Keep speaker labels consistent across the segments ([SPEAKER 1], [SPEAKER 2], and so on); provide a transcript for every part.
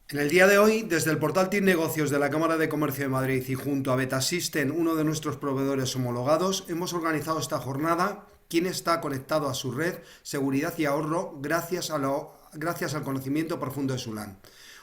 [SPEAKER 1] En el día de hoy, desde el portal TIC Negocios de la Cámara de Comercio de Madrid y junto a Betasystem, uno de nuestros proveedores homologados, hemos organizado esta jornada ¿Quién está conectado a su red? Seguridad y ahorro gracias al conocimiento profundo de Sulan.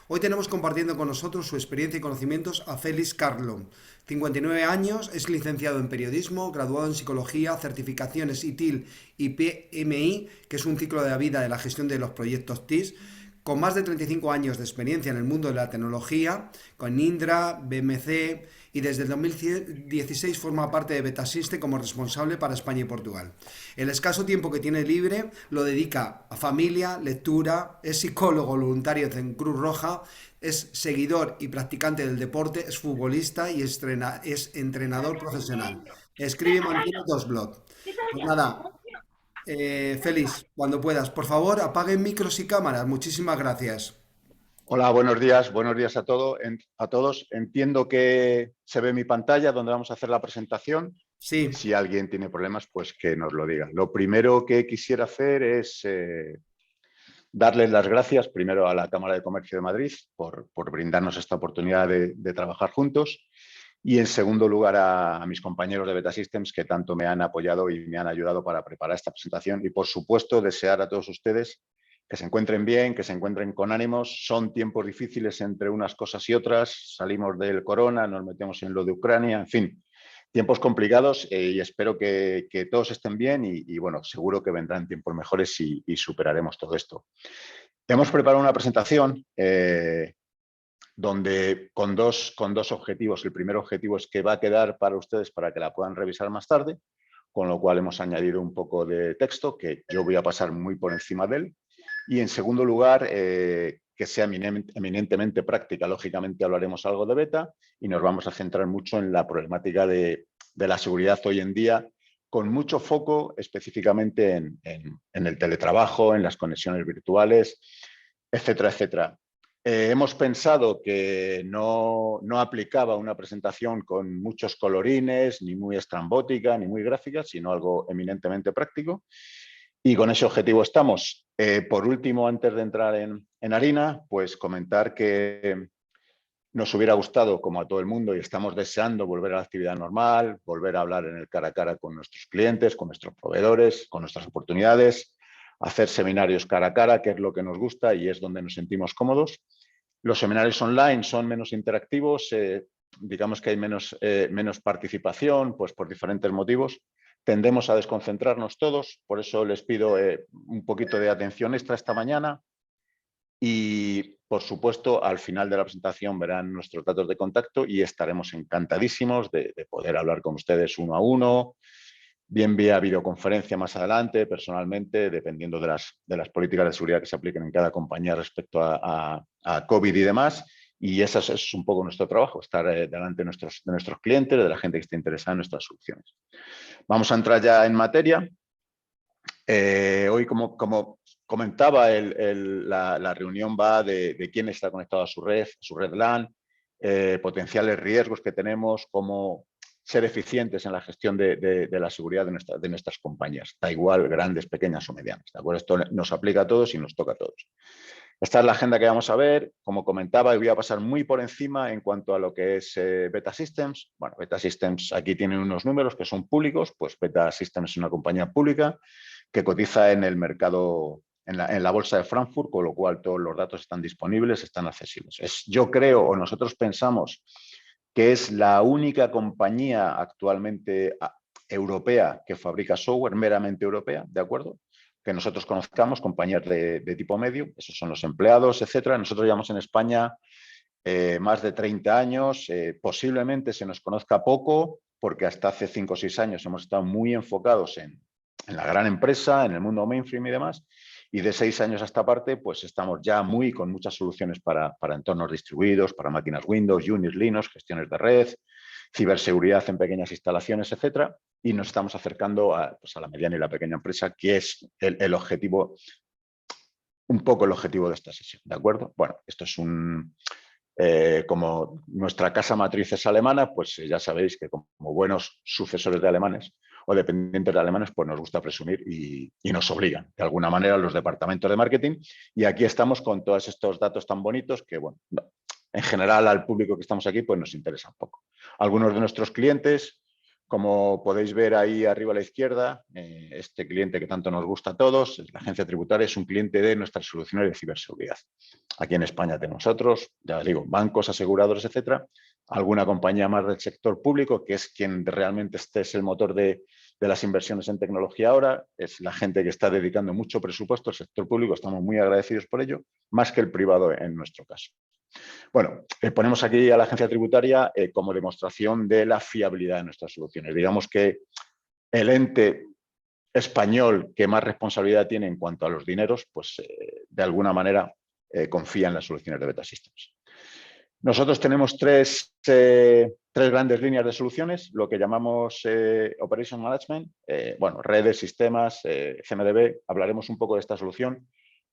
[SPEAKER 1] Hoy tenemos compartiendo con nosotros su experiencia y conocimientos a Félix Carlon. 59 años, es licenciado en periodismo, graduado en psicología, certificaciones ITIL y PMI, que es un ciclo de la vida de la gestión de los proyectos TIS, con más de 35 años de experiencia en el mundo de la tecnología, con Indra, BMC y desde el 2016 forma parte de Betasiste como responsable para España y Portugal. El escaso tiempo que tiene libre lo dedica a familia, lectura, es psicólogo voluntario en Cruz Roja, es seguidor y practicante del deporte, es futbolista y es entrenador profesional. Escribe y mantiene dos blogs. Pues nada, Félix, cuando puedas, por favor, apaguen micros y cámaras. Muchísimas gracias.
[SPEAKER 2] Hola, buenos días a todos. Entiendo que se ve mi pantalla donde vamos a hacer la presentación.
[SPEAKER 1] Sí,
[SPEAKER 2] Si alguien tiene problemas, pues que nos lo diga. Lo primero que quisiera hacer es darles las gracias primero a la Cámara de Comercio de Madrid por brindarnos esta oportunidad de trabajar juntos y en segundo lugar a mis compañeros de Betasystems que tanto me han apoyado y me han ayudado para preparar esta presentación y por supuesto desear a todos ustedes que se encuentren bien, que se encuentren con ánimos. Son tiempos difíciles entre unas cosas y otras. Salimos del corona, nos metemos en lo de Ucrania, en fin, tiempos complicados y espero que todos estén bien y, bueno, seguro que vendrán tiempos mejores y superaremos todo esto. Hemos preparado una presentación donde con dos objetivos. El primer objetivo es que va a quedar para ustedes para que la puedan revisar más tarde, con lo cual hemos añadido un poco de texto que yo voy a pasar muy por encima de él. Y en segundo lugar, que sea eminentemente práctica. Lógicamente hablaremos algo de beta y nos vamos a centrar mucho en la problemática de la seguridad hoy en día, con mucho foco específicamente en el teletrabajo, en las conexiones virtuales, etcétera, etcétera. Hemos pensado que no aplicaba una presentación con muchos colorines, ni muy estrambótica, ni muy gráfica, sino algo eminentemente práctico. Y con ese objetivo estamos. Por último, antes de entrar en harina, pues comentar que nos hubiera gustado, como a todo el mundo, y estamos deseando volver a la actividad normal, volver a hablar en el cara a cara con nuestros clientes, con nuestros proveedores, con nuestras oportunidades, hacer seminarios cara a cara, que es lo que nos gusta y es donde nos sentimos cómodos. Los seminarios online son menos interactivos, digamos que hay menos participación, pues por diferentes motivos. Tendemos a desconcentrarnos todos, por eso les pido un poquito de atención extra esta mañana. Y, por supuesto, al final de la presentación verán nuestros datos de contacto y estaremos encantadísimos de poder hablar con ustedes uno a uno, bien vía videoconferencia más adelante, personalmente, dependiendo de las políticas de seguridad que se apliquen en cada compañía respecto a COVID y demás. Y eso es un poco nuestro trabajo, estar delante de nuestros clientes, de la gente que esté interesada en nuestras soluciones. Vamos a entrar ya en materia. Hoy, como comentaba, la reunión va de quién está conectado a su red LAN, potenciales riesgos que tenemos, cómo ser eficientes en la gestión de la seguridad de nuestras compañías. Da igual, grandes, pequeñas o medianas. ¿De acuerdo? Esto nos aplica a todos y nos toca a todos. Esta es la agenda que vamos a ver. Como comentaba, y voy a pasar muy por encima en cuanto a lo que es Betasystems. Bueno, Betasystems aquí tienen unos números que son públicos, pues Betasystems es una compañía pública que cotiza en el mercado, en la bolsa de Frankfurt, con lo cual todos los datos están disponibles, están accesibles. Yo creo, o nosotros pensamos, que es la única compañía actualmente europea que fabrica software meramente europea, ¿de acuerdo? Que nosotros conozcamos, compañías de tipo medio, esos son los empleados, etcétera. Nosotros llevamos en España más de 30 años, posiblemente se nos conozca poco, porque hasta hace 5 o 6 años hemos estado muy enfocados en la gran empresa, en el mundo mainframe y demás, y de 6 años a esta parte, pues estamos ya con muchas soluciones para entornos distribuidos, para máquinas Windows, Unix, Linux, gestiones de red, ciberseguridad en pequeñas instalaciones, etcétera, y nos estamos acercando pues a la mediana y la pequeña empresa, que es el objetivo, un poco el objetivo de esta sesión, ¿de acuerdo? Bueno, esto es como nuestra casa matriz es alemana, pues ya sabéis que como buenos sucesores de alemanes, o dependientes alemanes, pues nos gusta presumir y nos obligan de alguna manera los departamentos de marketing. Y aquí estamos con todos estos datos tan bonitos que, bueno, en general al público que estamos aquí, pues nos interesa un poco. Algunos de nuestros clientes, como podéis ver ahí arriba a la izquierda, este cliente que tanto nos gusta a todos, la agencia tributaria, es un cliente de nuestras soluciones de ciberseguridad. Aquí en España tenemos otros, ya digo, bancos, aseguradores, etcétera. Alguna compañía más del sector público, que es quien realmente es el motor de las inversiones en tecnología ahora. Es la gente que está dedicando mucho presupuesto al sector público. Estamos muy agradecidos por ello, más que el privado en nuestro caso. Bueno, ponemos aquí a la agencia tributaria como demostración de la fiabilidad de nuestras soluciones. Digamos que el ente español que más responsabilidad tiene en cuanto a los dineros, pues de alguna manera confía en las soluciones de Betasystems. Nosotros tenemos tres grandes líneas de soluciones, lo que llamamos Operation Management, bueno, redes, sistemas, CMDB. Hablaremos un poco de esta solución,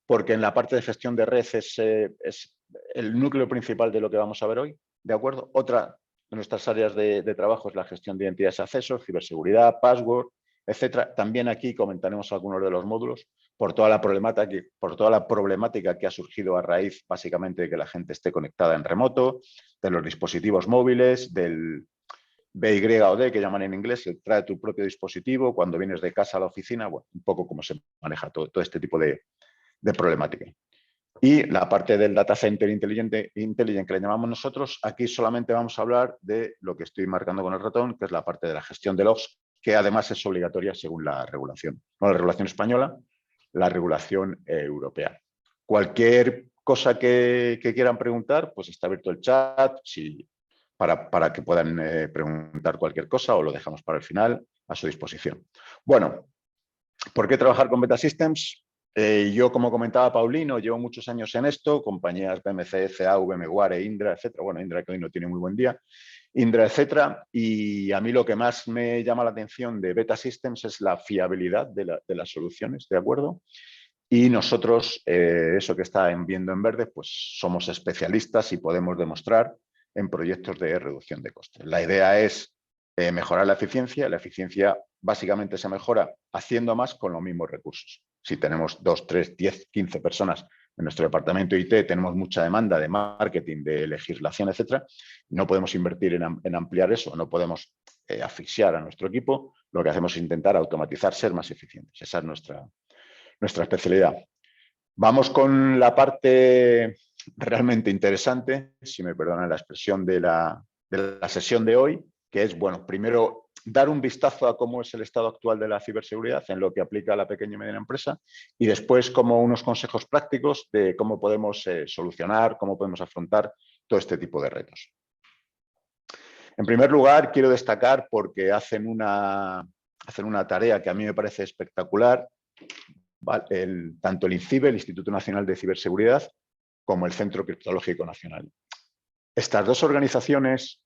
[SPEAKER 2] porque en la parte de gestión de red es el núcleo principal de lo que vamos a ver hoy, ¿de acuerdo? Otra de nuestras áreas de trabajo es la gestión de identidades y accesos, ciberseguridad, password, etcétera. También aquí comentaremos algunos de los módulos por toda la problemática que ha surgido a raíz, básicamente, de que la gente esté conectada en remoto, de los dispositivos móviles, del BYOD, que llaman en inglés, el trae tu propio dispositivo cuando vienes de casa a la oficina, bueno, un poco cómo se maneja todo este tipo de problemática. Y la parte del Data Center Intelligent que le llamamos nosotros, aquí solamente vamos a hablar de lo que estoy marcando con el ratón, que es la parte de la gestión de logs, que además es obligatoria según la regulación. No la regulación española, la regulación europea. Cualquier cosa que quieran preguntar, pues está abierto el chat para que puedan preguntar cualquier cosa o lo dejamos para el final a su disposición. Bueno, ¿por qué trabajar con Betasystems? Yo, como comentaba Paulino, llevo muchos años en esto, compañías BMC, CAU, VMware, Indra, etcétera. Bueno, Indra que hoy no tiene muy buen día. Indra, etcétera. Y a mí lo que más me llama la atención de Betasystems es la fiabilidad de las soluciones, ¿de acuerdo? Y nosotros, eso que está viendo en verde, pues somos especialistas y podemos demostrar en proyectos de reducción de costes. La idea es mejorar la eficiencia. La eficiencia básicamente se mejora haciendo más con los mismos recursos. Si tenemos 2, 3, 10, 15 personas en nuestro departamento IT, tenemos mucha demanda de marketing, de legislación, etcétera, no podemos invertir en ampliar eso, no podemos asfixiar a nuestro equipo. Lo que hacemos es intentar automatizar, ser más eficientes. Esa es nuestra especialidad. Vamos con la parte realmente interesante, si me perdonan la expresión, de la sesión de hoy, que es, bueno, primero dar un vistazo a cómo es el estado actual de la ciberseguridad en lo que aplica a la pequeña y mediana empresa y después como unos consejos prácticos de cómo podemos solucionar, cómo podemos afrontar todo este tipo de retos. En primer lugar, quiero destacar porque hacen una tarea que a mí me parece espectacular, tanto el INCIBE, el Instituto Nacional de Ciberseguridad, como el Centro Criptológico Nacional. Estas dos organizaciones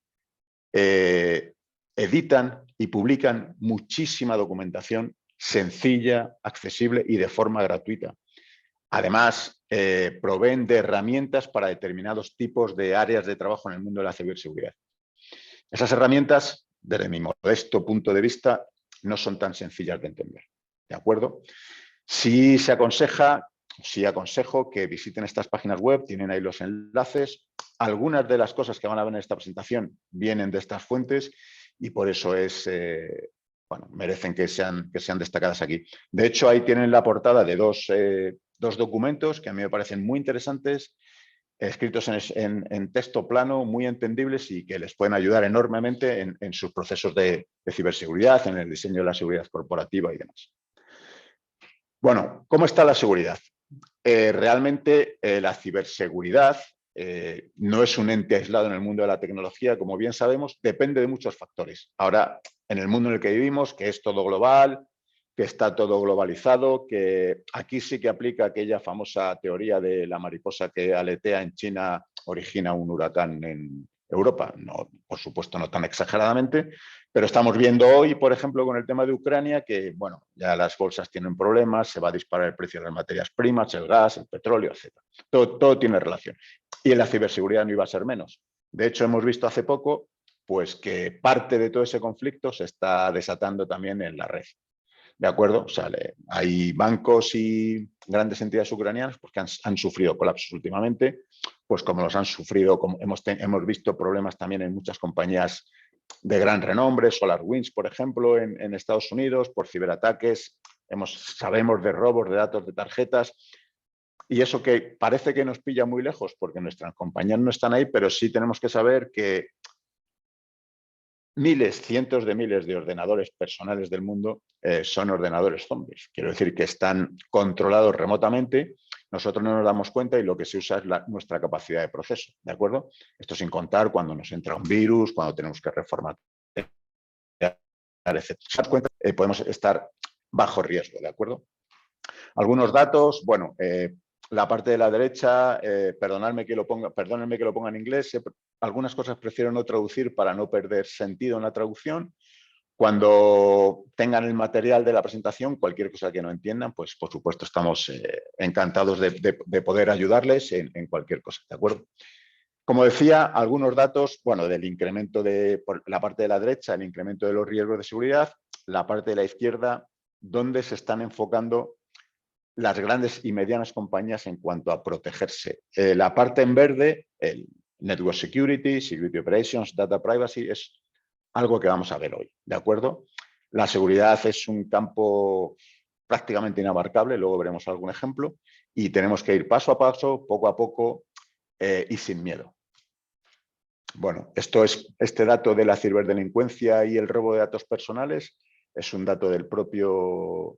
[SPEAKER 2] editan y publican muchísima documentación sencilla, accesible y de forma gratuita. Además, proveen de herramientas para determinados tipos de áreas de trabajo en el mundo de la ciberseguridad. Esas herramientas, desde mi modesto punto de vista, no son tan sencillas de entender. ¿De acuerdo? Sí aconsejo que visiten estas páginas web, tienen ahí los enlaces. Algunas de las cosas que van a ver en esta presentación vienen de estas fuentes y por eso bueno, merecen que sean destacadas aquí. De hecho, ahí tienen la portada de dos documentos que a mí me parecen muy interesantes, escritos en texto plano, muy entendibles y que les pueden ayudar enormemente en sus procesos de ciberseguridad, en el diseño de la seguridad corporativa y demás. Bueno, ¿cómo está la seguridad? Realmente la ciberseguridad no es un ente aislado en el mundo de la tecnología, como bien sabemos, depende de muchos factores. Ahora, en el mundo en el que vivimos, que es todo global, que está todo globalizado, que aquí sí que aplica aquella famosa teoría de la mariposa que aletea en China origina un huracán en Europa. No, por supuesto, no tan exageradamente, pero estamos viendo hoy, por ejemplo, con el tema de Ucrania, que bueno, ya las bolsas tienen problemas, se va a disparar el precio de las materias primas, el gas, el petróleo, etc. Todo tiene relación. Y en la ciberseguridad no iba a ser menos. De hecho, hemos visto hace poco pues que parte de todo ese conflicto se está desatando también en la red. ¿De acuerdo? O sea, hay bancos y grandes entidades ucranianas pues, que han sufrido colapsos últimamente, pues como los han sufrido, como hemos visto problemas también en muchas compañías de gran renombre, SolarWinds, por ejemplo, en Estados Unidos, por ciberataques, sabemos de robos de datos de tarjetas, y eso que parece que nos pilla muy lejos porque nuestras compañías no están ahí, pero sí tenemos que saber que cientos de miles de ordenadores personales del mundo son ordenadores zombies. Quiero decir que están controlados remotamente, nosotros no nos damos cuenta y lo que se usa es nuestra capacidad de proceso, ¿de acuerdo? Esto sin contar cuando nos entra un virus, cuando tenemos que reformatear, etc. Podemos estar bajo riesgo, ¿de acuerdo? Algunos datos, bueno, la parte de la derecha, perdónenme que lo ponga en inglés, algunas cosas prefiero no traducir para no perder sentido en la traducción. Cuando tengan el material de la presentación, cualquier cosa que no entiendan, pues por supuesto estamos encantados de poder ayudarles en cualquier cosa, ¿de acuerdo? Como decía, algunos datos, bueno, del incremento por la parte de la derecha, el incremento de los riesgos de seguridad, la parte de la izquierda, donde se están enfocando las grandes y medianas compañías en cuanto a protegerse. La parte en verde, el Network Security, Security Operations, Data Privacy, es algo que vamos a ver hoy, ¿de acuerdo? La seguridad es un campo prácticamente inabarcable, luego veremos algún ejemplo, y tenemos que ir paso a paso, poco a poco y sin miedo. Bueno, este dato de la ciberdelincuencia y el robo de datos personales es un dato del propio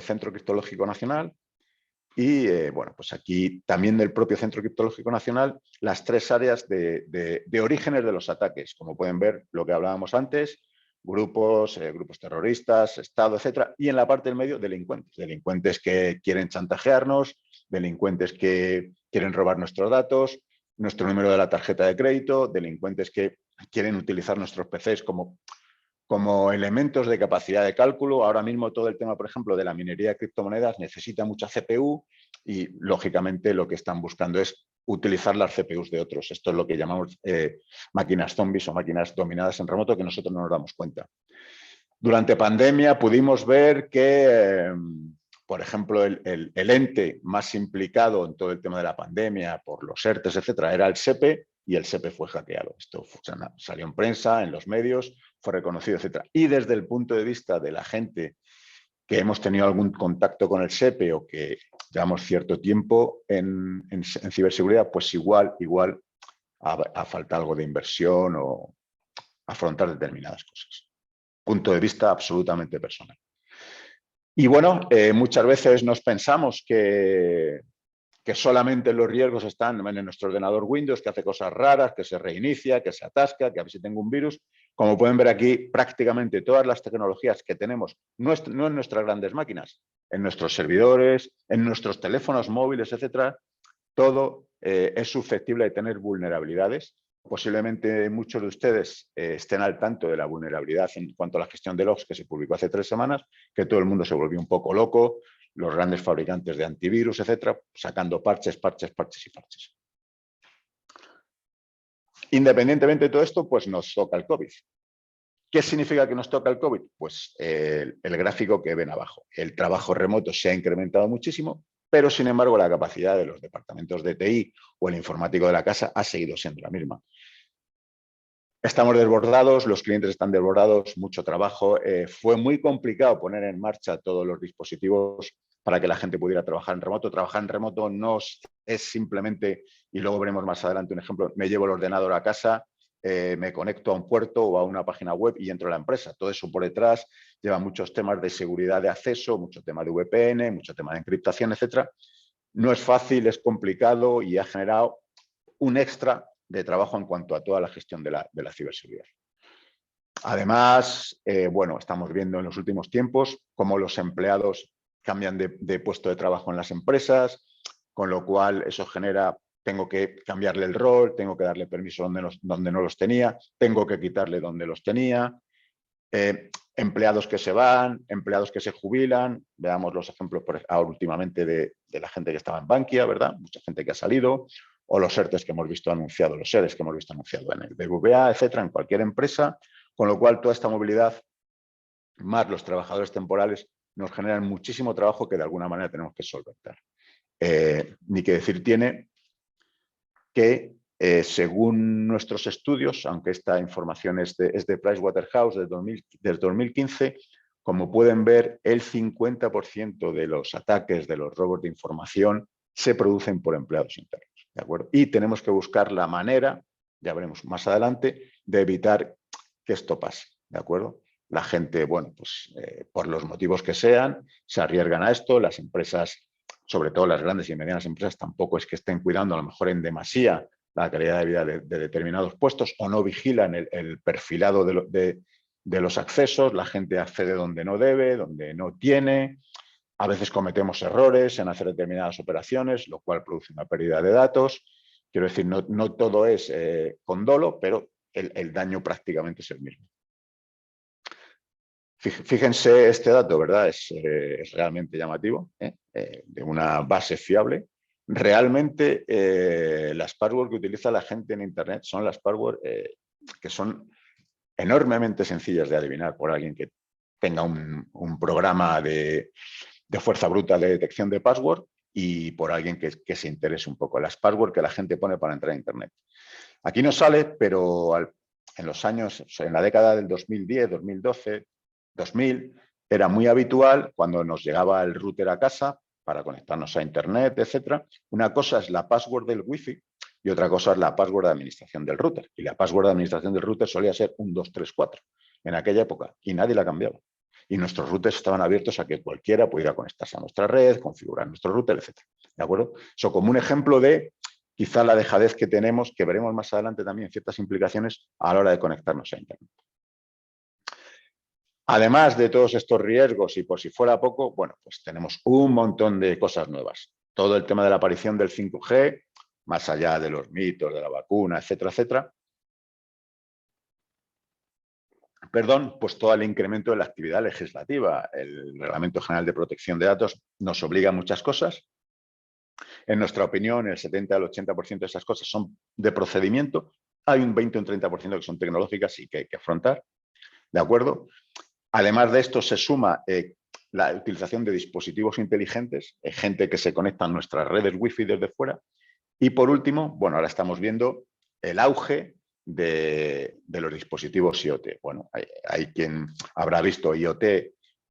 [SPEAKER 2] Centro Criptológico Nacional y, bueno, pues aquí también del propio Centro Criptológico Nacional las tres áreas de orígenes de los ataques. Como pueden ver, lo que hablábamos antes, grupos terroristas, Estado, etcétera, y en la parte del medio, delincuentes que quieren chantajearnos, delincuentes que quieren robar nuestros datos, nuestro número de la tarjeta de crédito, delincuentes que quieren utilizar nuestros PCs como elementos de capacidad de cálculo. Ahora mismo todo el tema, por ejemplo, de la minería de criptomonedas necesita mucha CPU y, lógicamente, lo que están buscando es utilizar las CPUs de otros. Esto es lo que llamamos máquinas zombies o máquinas dominadas en remoto, que nosotros no nos damos cuenta. Durante pandemia pudimos ver que, por ejemplo, el ente más implicado en todo el tema de la pandemia, por los ERTES, etcétera, era el SEPE, y el SEPE fue hackeado. Esto salió en prensa, en los medios, fue reconocido, etcétera. Y desde el punto de vista de la gente que hemos tenido algún contacto con el SEPE o que llevamos cierto tiempo en ciberseguridad, pues igual ha faltado algo de inversión o afrontar determinadas cosas. Punto de vista absolutamente personal. Y bueno, muchas veces nos pensamos que solamente los riesgos están en nuestro ordenador Windows, que hace cosas raras, que se reinicia, que se atasca, que a ver si tengo un virus. Como pueden ver aquí, prácticamente todas las tecnologías que tenemos, no en nuestras grandes máquinas, en nuestros servidores, en nuestros teléfonos móviles, etcétera, todo es susceptible de tener vulnerabilidades. Posiblemente muchos de ustedes estén al tanto de la vulnerabilidad en cuanto a la gestión de logs que se publicó hace 3 semanas, que todo el mundo se volvió un poco loco, los grandes fabricantes de antivirus, etcétera, sacando parches. Independientemente de todo esto, pues nos toca el COVID. ¿Qué significa que nos toca el COVID? Pues el gráfico que ven abajo. El trabajo remoto se ha incrementado muchísimo, pero sin embargo la capacidad de los departamentos de TI o el informático de la casa ha seguido siendo la misma. Estamos desbordados, los clientes están desbordados, mucho trabajo. Fue muy complicado poner en marcha todos los dispositivos para que la gente pudiera trabajar en remoto. Trabajar en remoto no es simplemente, y luego veremos más adelante un ejemplo, me llevo el ordenador a casa, me conecto a un puerto o a una página web y entro a la empresa. Todo eso por detrás lleva muchos temas de seguridad de acceso, mucho tema de VPN, mucho tema de encriptación, etcétera. No es fácil, es complicado y ha generado un extra de trabajo en cuanto a toda la gestión de la ciberseguridad. Además, bueno, estamos viendo en los últimos tiempos cómo los empleados cambian de puesto de trabajo en las empresas, con lo cual eso genera, tengo que cambiarle el rol, tengo que darle permiso donde no los tenía, tengo que quitarle donde los tenía, empleados que se van, empleados que se jubilan. Veamos los ejemplos ahora últimamente de la gente que estaba en Bankia, ¿verdad? Mucha gente que ha salido, o los ERTEs que hemos visto anunciados, los ERES que hemos visto anunciados en el BBVA, etcétera, en cualquier empresa, con lo cual toda esta movilidad, más los trabajadores temporales, nos generan muchísimo trabajo que de alguna manera tenemos que solventar. Ni que decir tiene que, según nuestros estudios, aunque esta información es de Pricewaterhouse del 2015, como pueden ver, el 50% de los ataques, de los robos de información, se producen por empleados internos, ¿de acuerdo? Y tenemos que buscar la manera, ya veremos más adelante, de evitar que esto pase, ¿de acuerdo? La gente, bueno, pues por los motivos que sean, se arriesgan a esto. Las empresas, sobre todo las grandes y medianas empresas, tampoco es que estén cuidando a lo mejor en demasía la calidad de vida de determinados puestos, o no vigilan el perfilado de los accesos. La gente accede donde no debe, donde no tiene. A veces cometemos errores en hacer determinadas operaciones, lo cual produce una pérdida de datos. Quiero decir, no todo es con dolo, pero el daño prácticamente es el mismo. Fíjense este dato, ¿verdad? Es realmente llamativo, de una base fiable. Realmente las passwords que utiliza la gente en Internet son las passwords que son enormemente sencillas de adivinar por alguien que tenga un programa de fuerza bruta de detección de password y por alguien que se interese un poco. Las passwords que la gente pone para entrar a Internet. Aquí no sale, pero en los años, en la década del 2010, 2012, 2000, era muy habitual cuando nos llegaba el router a casa para conectarnos a Internet, etcétera. Una cosa es la password del Wi-Fi y otra cosa es la password de administración del router. Y la password de administración del router solía ser 1234 en aquella época y nadie la cambiaba. Y nuestros routers estaban abiertos a que cualquiera pudiera conectarse a nuestra red, configurar nuestro router, etcétera. ¿De acuerdo? Eso como un ejemplo de quizá la dejadez que tenemos, que veremos más adelante también ciertas implicaciones a la hora de conectarnos a Internet. Además de todos estos riesgos, y por si fuera poco, bueno, pues tenemos un montón de cosas nuevas. Todo el tema de la aparición del 5G, más allá de los mitos, de la vacuna, etcétera, etcétera. Perdón, pues todo el incremento de la actividad legislativa. El Reglamento General de Protección de Datos nos obliga a muchas cosas. En nuestra opinión, el 70 al 80% de esas cosas son de procedimiento. Hay un 20 o un 30% que son tecnológicas y que hay que afrontar. ¿De acuerdo? Además de esto, se suma la utilización de dispositivos inteligentes, gente que se conecta a nuestras redes Wi-Fi desde fuera. Y por último, bueno, ahora estamos viendo el auge de los dispositivos IoT. Bueno, hay quien habrá visto IoT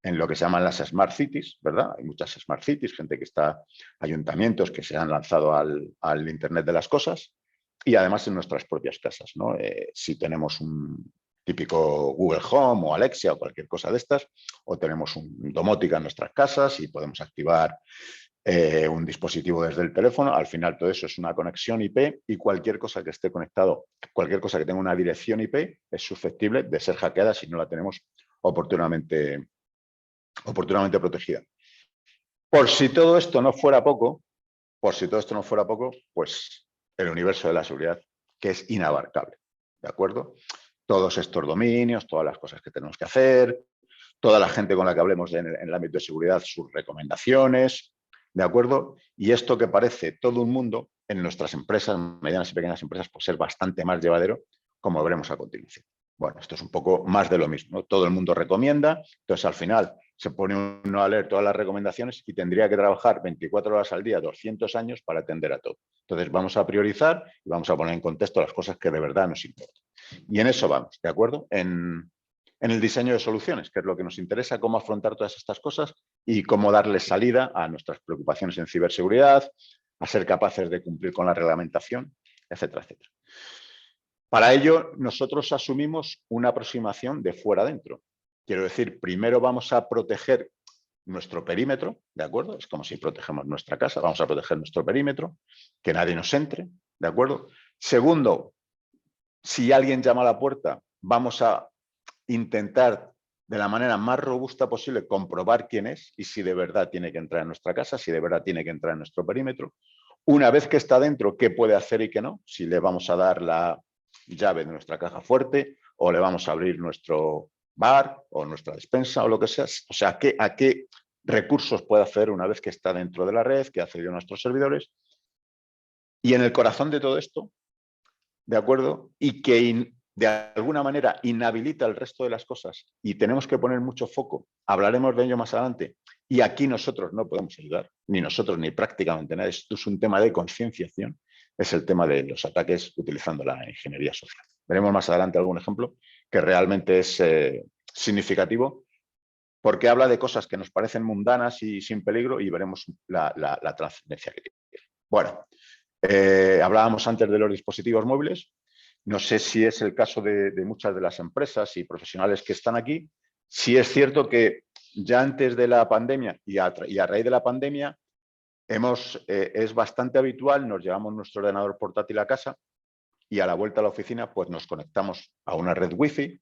[SPEAKER 2] en lo que se llaman las Smart Cities, ¿verdad? Hay muchas Smart Cities, gente que está, ayuntamientos que se han lanzado al Internet de las cosas y además en nuestras propias casas, ¿no? Si tenemos un típico Google Home o Alexia o cualquier cosa de estas, o tenemos un domótica en nuestras casas y podemos activar un dispositivo desde el teléfono. Al final todo eso es una conexión IP y cualquier cosa que esté conectado, cualquier cosa que tenga una dirección IP es susceptible de ser hackeada si no la tenemos oportunamente protegida. Por si todo esto no fuera poco, pues el universo de la seguridad, que es inabarcable, ¿de acuerdo? Todos estos dominios, todas las cosas que tenemos que hacer, toda la gente con la que hablemos en el ámbito de seguridad, sus recomendaciones, ¿de acuerdo? Y esto que parece todo un mundo, en nuestras empresas, medianas y pequeñas empresas, puede ser bastante más llevadero, como veremos a continuación. Bueno, esto es un poco más de lo mismo, ¿no? Todo el mundo recomienda, entonces al final se pone uno a leer todas las recomendaciones y tendría que trabajar 24 horas al día, 200 años para atender a todo. Entonces vamos a priorizar y vamos a poner en contexto las cosas que de verdad nos importan. Y en eso vamos, ¿de acuerdo? En el diseño de soluciones, que es lo que nos interesa, cómo afrontar todas estas cosas y cómo darle salida a nuestras preocupaciones en ciberseguridad, a ser capaces de cumplir con la reglamentación, etcétera, etcétera. Para ello, nosotros asumimos una aproximación de fuera adentro. Quiero decir, primero vamos a proteger nuestro perímetro, ¿de acuerdo? Es como si protegemos nuestra casa, vamos a proteger nuestro perímetro, que nadie nos entre, ¿de acuerdo? Segundo, si alguien llama a la puerta, vamos a intentar de la manera más robusta posible comprobar quién es y si de verdad tiene que entrar en nuestra casa, si de verdad tiene que entrar en nuestro perímetro. Una vez que está dentro, ¿qué puede hacer y qué no? Si le vamos a dar la llave de nuestra caja fuerte o le vamos a abrir nuestro bar o nuestra despensa o lo que sea. O sea, ¿a qué recursos puede acceder una vez que está dentro de la red, que ha accedido a nuestros servidores? Y en el corazón de todo esto, ¿de acuerdo? Y que de alguna manera inhabilita el resto de las cosas y tenemos que poner mucho foco, hablaremos de ello más adelante, y aquí nosotros no podemos ayudar, ni nosotros ni prácticamente nadie, esto es un tema de concienciación, es el tema de los ataques utilizando la ingeniería social. Veremos más adelante algún ejemplo que realmente es significativo porque habla de cosas que nos parecen mundanas y sin peligro y veremos la trascendencia que tiene. Bueno, hablábamos antes de los dispositivos móviles. No sé si es el caso de muchas de las empresas y profesionales que están aquí. Sí es cierto que ya antes de la pandemia y a raíz de la pandemia es bastante habitual, nos llevamos nuestro ordenador portátil a casa y a la vuelta a la oficina pues nos conectamos a una red wifi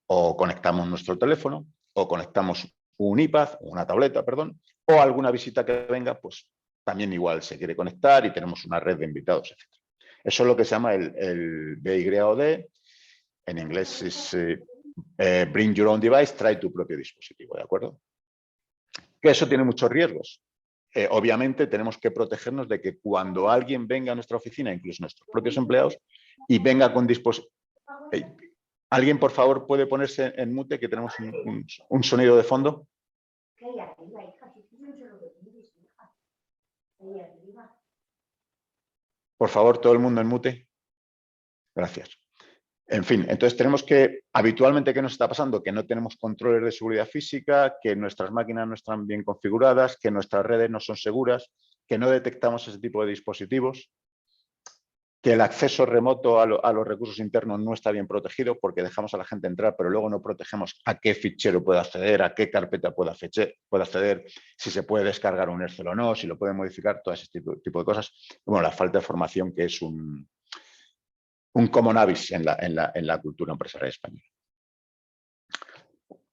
[SPEAKER 2] o conectamos nuestro teléfono o conectamos un iPad, una tableta, perdón, o alguna visita que venga, pues también igual se quiere conectar y tenemos una red de invitados, etc. Eso es lo que se llama el BYOD, en inglés es Bring Your Own Device, trae tu propio dispositivo, ¿de acuerdo? Que eso tiene muchos riesgos. Obviamente tenemos que protegernos de que cuando alguien venga a nuestra oficina, incluso nuestros propios empleados, y venga con dispositivos... ¿Alguien, por favor, puede ponerse en mute, que tenemos un sonido de fondo? Por favor, todo el mundo en mute. Gracias. En fin, entonces tenemos que, habitualmente, ¿qué nos está pasando? Que no tenemos controles de seguridad física, que nuestras máquinas no están bien configuradas, que nuestras redes no son seguras, que no detectamos ese tipo de dispositivos, que el acceso remoto a los recursos internos no está bien protegido porque dejamos a la gente entrar, pero luego no protegemos a qué fichero puede acceder, a qué carpeta puede acceder, si se puede descargar un Excel o no, si lo puede modificar, todo ese tipo de cosas. Bueno, la falta de formación, que es un common abyss en la cultura empresarial española.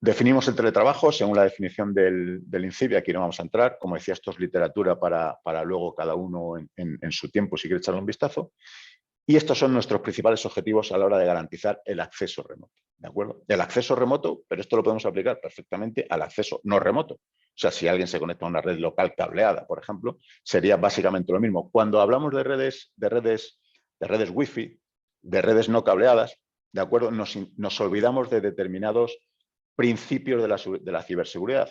[SPEAKER 2] Definimos el teletrabajo según la definición del INCIBE, aquí no vamos a entrar. Como decía, esto es literatura para luego cada uno en su tiempo, si quiere echarle un vistazo. Y estos son nuestros principales objetivos a la hora de garantizar el acceso remoto, ¿de acuerdo? El acceso remoto, pero esto lo podemos aplicar perfectamente al acceso no remoto. O sea, si alguien se conecta a una red local cableada, por ejemplo, sería básicamente lo mismo. Cuando hablamos de redes Wi-Fi, de redes no cableadas, ¿de acuerdo? Nos olvidamos de determinados principios de la ciberseguridad,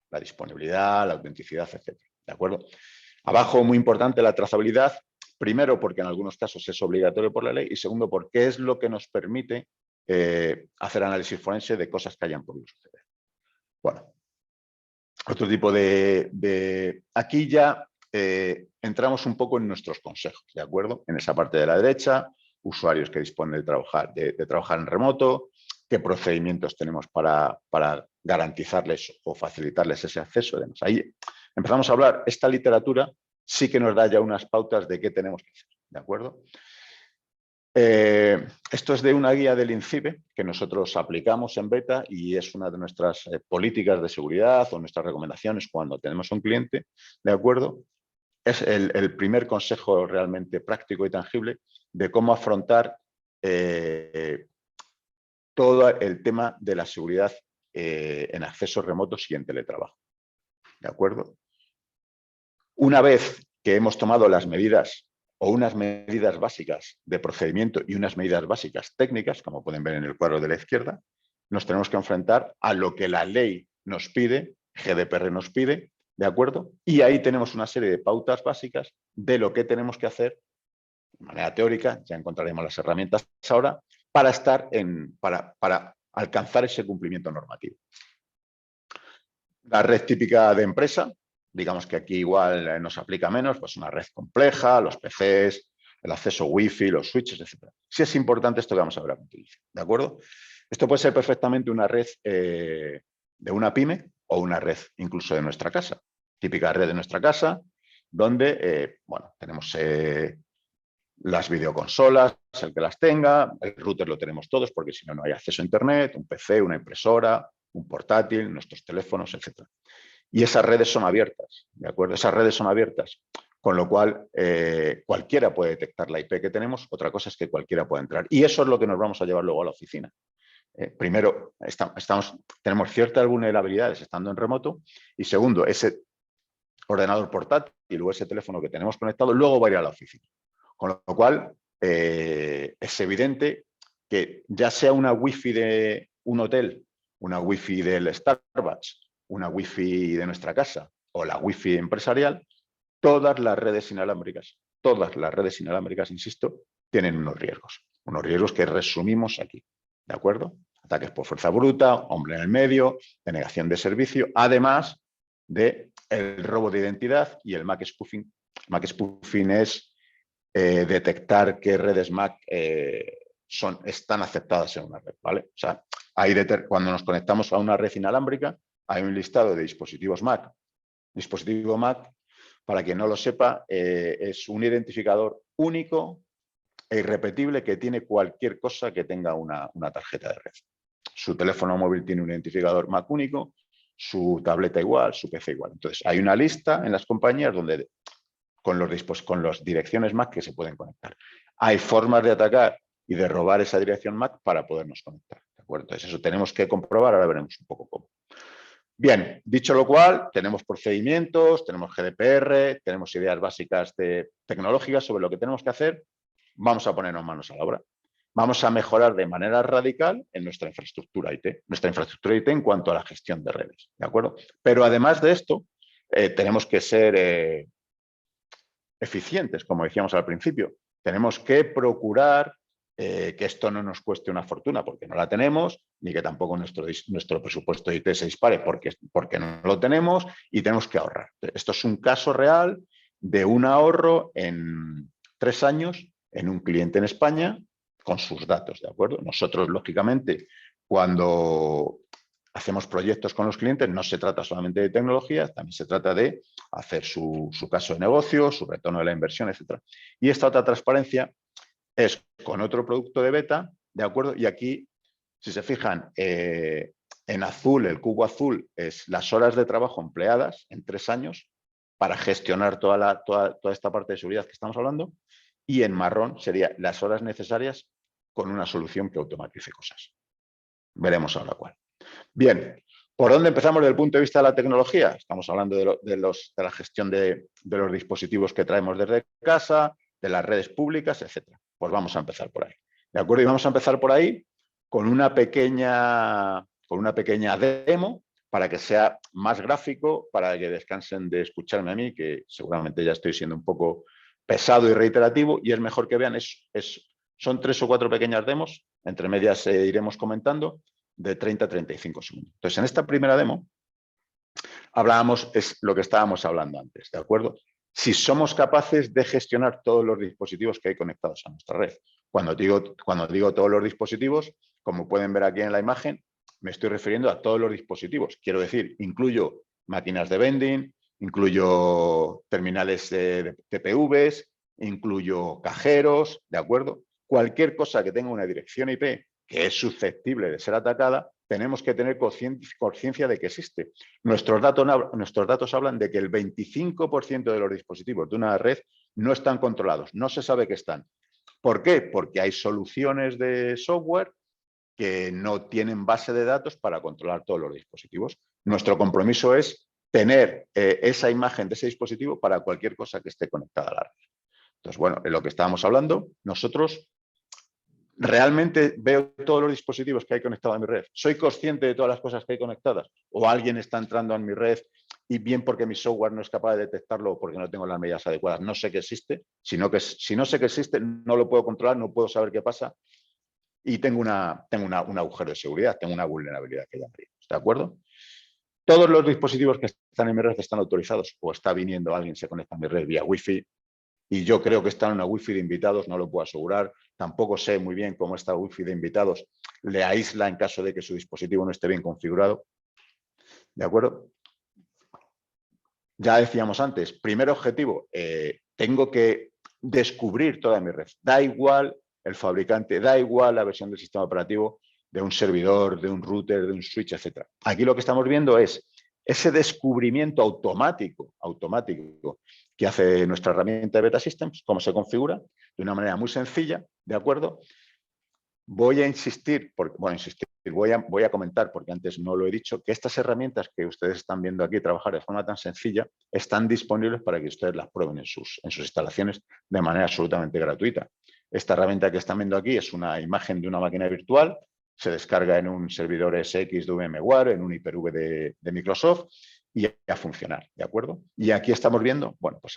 [SPEAKER 2] la disponibilidad, la autenticidad, etc. ¿De acuerdo? Abajo, muy importante, la trazabilidad. Primero, porque en algunos casos es obligatorio por la ley, y segundo, porque es lo que nos permite hacer análisis forense de cosas que hayan podido suceder. Bueno, otro tipo aquí ya entramos un poco en nuestros consejos, ¿de acuerdo? En esa parte de la derecha, usuarios que disponen de trabajar en remoto, qué procedimientos tenemos para garantizarles o facilitarles ese acceso. Además, ahí empezamos a hablar, esta literatura sí que nos da ya unas pautas de qué tenemos que hacer, ¿de acuerdo? Esto es de una guía del INCIBE que nosotros aplicamos en beta y es una de nuestras políticas de seguridad o nuestras recomendaciones cuando tenemos un cliente, ¿de acuerdo? Es el primer consejo realmente práctico y tangible de cómo afrontar todo el tema de la seguridad en accesos remotos y en teletrabajo, ¿de acuerdo? Una vez que hemos tomado las medidas o unas medidas básicas de procedimiento y unas medidas básicas técnicas, como pueden ver en el cuadro de la izquierda, nos tenemos que enfrentar a lo que la ley nos pide, GDPR nos pide, ¿de acuerdo? Y ahí tenemos una serie de pautas básicas de lo que tenemos que hacer de manera teórica, ya encontraremos las herramientas ahora, para alcanzar ese cumplimiento normativo. La red típica de empresa, digamos que aquí igual nos aplica menos, pues una red compleja, los PCs, el acceso Wi-Fi, los switches, etc. Sí es importante esto que vamos a ver a continuación, ¿de acuerdo? Esto puede ser perfectamente una red de una pyme o una red incluso de nuestra casa. Típica red de nuestra casa, donde, bueno, tenemos las videoconsolas, el que las tenga, el router lo tenemos todos porque si no, no hay acceso a internet, un PC, una impresora, un portátil, nuestros teléfonos, etc. Y esas redes son abiertas, ¿de acuerdo? Esas redes son abiertas, con lo cual cualquiera puede detectar la IP que tenemos, otra cosa es que cualquiera pueda entrar. Y eso es lo que nos vamos a llevar luego a la oficina. Primero, tenemos ciertas vulnerabilidades estando en remoto y segundo, ese ordenador portátil o ese teléfono que tenemos conectado luego va a ir a la oficina. Con lo cual, es evidente que ya sea una wifi de un hotel, una wifi del Starbucks, una wifi de nuestra casa o la wifi empresarial, todas las redes inalámbricas, insisto, tienen unos riesgos que resumimos aquí, ¿de acuerdo? Ataques por fuerza bruta, hombre en el medio, denegación de servicio, además de el robo de identidad y el MAC spoofing. MAC spoofing es detectar qué redes MAC están aceptadas en una red, ¿vale? O sea, cuando nos conectamos a una red inalámbrica, hay un listado de dispositivos MAC. Dispositivo MAC, para quien no lo sepa, es un identificador único e irrepetible que tiene cualquier cosa que tenga una tarjeta de red. Su teléfono móvil tiene un identificador MAC único, su tableta igual, su PC igual. Entonces, hay una lista en las compañías donde con las direcciones MAC que se pueden conectar. Hay formas de atacar y de robar esa dirección MAC para podernos conectar, ¿de acuerdo? Entonces, eso tenemos que comprobar, ahora veremos un poco cómo. Bien, dicho lo cual, tenemos procedimientos, tenemos GDPR, tenemos ideas básicas tecnológicas sobre lo que tenemos que hacer. Vamos a ponernos manos a la obra. Vamos a mejorar de manera radical en nuestra infraestructura IT. Nuestra infraestructura IT en cuanto a la gestión de redes, ¿de acuerdo? Pero además de esto, tenemos que ser eficientes, como decíamos al principio. Tenemos que procurar que esto no nos cueste una fortuna porque no la tenemos, ni que tampoco nuestro presupuesto de IT se dispare porque no lo tenemos y tenemos que ahorrar. Esto es un caso real de un ahorro en 3 años en un cliente en España con sus datos, ¿de acuerdo? Nosotros, lógicamente, cuando hacemos proyectos con los clientes, no se trata solamente de tecnología, también se trata de hacer su caso de negocio, su retorno de la inversión, etc. Y esta otra transparencia es con otro producto de beta, ¿de acuerdo? Y aquí, si se fijan, en azul, el cubo azul es las horas de trabajo empleadas en 3 años para gestionar toda esta parte de seguridad que estamos hablando, y en marrón serían las horas necesarias con una solución que automatice cosas. Veremos ahora cuál. Bien, ¿por dónde empezamos desde el punto de vista de la tecnología? Estamos hablando de la gestión de los dispositivos que traemos desde casa, de las redes públicas, etc. Pues vamos a empezar por ahí. ¿De acuerdo? Y vamos a empezar por ahí con una pequeña demo para que sea más gráfico, para que descansen de escucharme a mí, que seguramente ya estoy siendo un poco pesado y reiterativo, y es mejor que vean, son 3 o 4 pequeñas demos, entre medias iremos comentando, de 30 a 35 segundos. Entonces, en esta primera demo es lo que estábamos hablando antes, ¿de acuerdo? Si somos capaces de gestionar todos los dispositivos que hay conectados a nuestra red. Cuando digo todos los dispositivos, como pueden ver aquí en la imagen, me estoy refiriendo a todos los dispositivos. Quiero decir, incluyo máquinas de vending, incluyo terminales de TPVs, incluyo cajeros, ¿de acuerdo? Cualquier cosa que tenga una dirección IP que es susceptible de ser atacada, tenemos que tener conciencia de que existe. Nuestros datos hablan de que el 25% de los dispositivos de una red no están controlados, no se sabe que están. ¿Por qué? Porque hay soluciones de software que no tienen base de datos para controlar todos los dispositivos. Nuestro compromiso es tener esa imagen de ese dispositivo para cualquier cosa que esté conectada a la red. Entonces, bueno, en lo que estábamos hablando, nosotros ¿realmente veo todos los dispositivos que hay conectados a mi red? ¿Soy consciente de todas las cosas que hay conectadas? ¿O alguien está entrando a mi red y bien porque mi software no es capaz de detectarlo o porque no tengo las medidas adecuadas, no sé que existe? Si no sé que existe, no lo puedo controlar, no puedo saber qué pasa y tengo un agujero de seguridad, tengo una vulnerabilidad que llamaríamos, ¿de acuerdo? Todos los dispositivos que están en mi red están autorizados o está viniendo alguien, se conecta a mi red vía Wi-Fi. Y yo creo que está en una wifi de invitados, no lo puedo asegurar. Tampoco sé muy bien cómo esta wifi de invitados le aísla en caso de que su dispositivo no esté bien configurado. ¿De acuerdo? Ya decíamos antes, primer objetivo, tengo que descubrir toda mi red. Da igual el fabricante, da igual la versión del sistema operativo de un servidor, de un router, de un switch, etc. Aquí lo que estamos viendo es ese descubrimiento automático que hace nuestra herramienta de Beta Systems, cómo se configura, de una manera muy sencilla, ¿de acuerdo? Voy a insistir, voy a comentar, porque antes no lo he dicho, que estas herramientas que ustedes están viendo aquí trabajar de forma tan sencilla están disponibles para que ustedes las prueben en sus instalaciones de manera absolutamente gratuita. Esta herramienta que están viendo aquí es una imagen de una máquina virtual, se descarga en un servidor SX de VMware, en un Hyper-V de Microsoft, y a funcionar, ¿de acuerdo? Y aquí estamos viendo, bueno, pues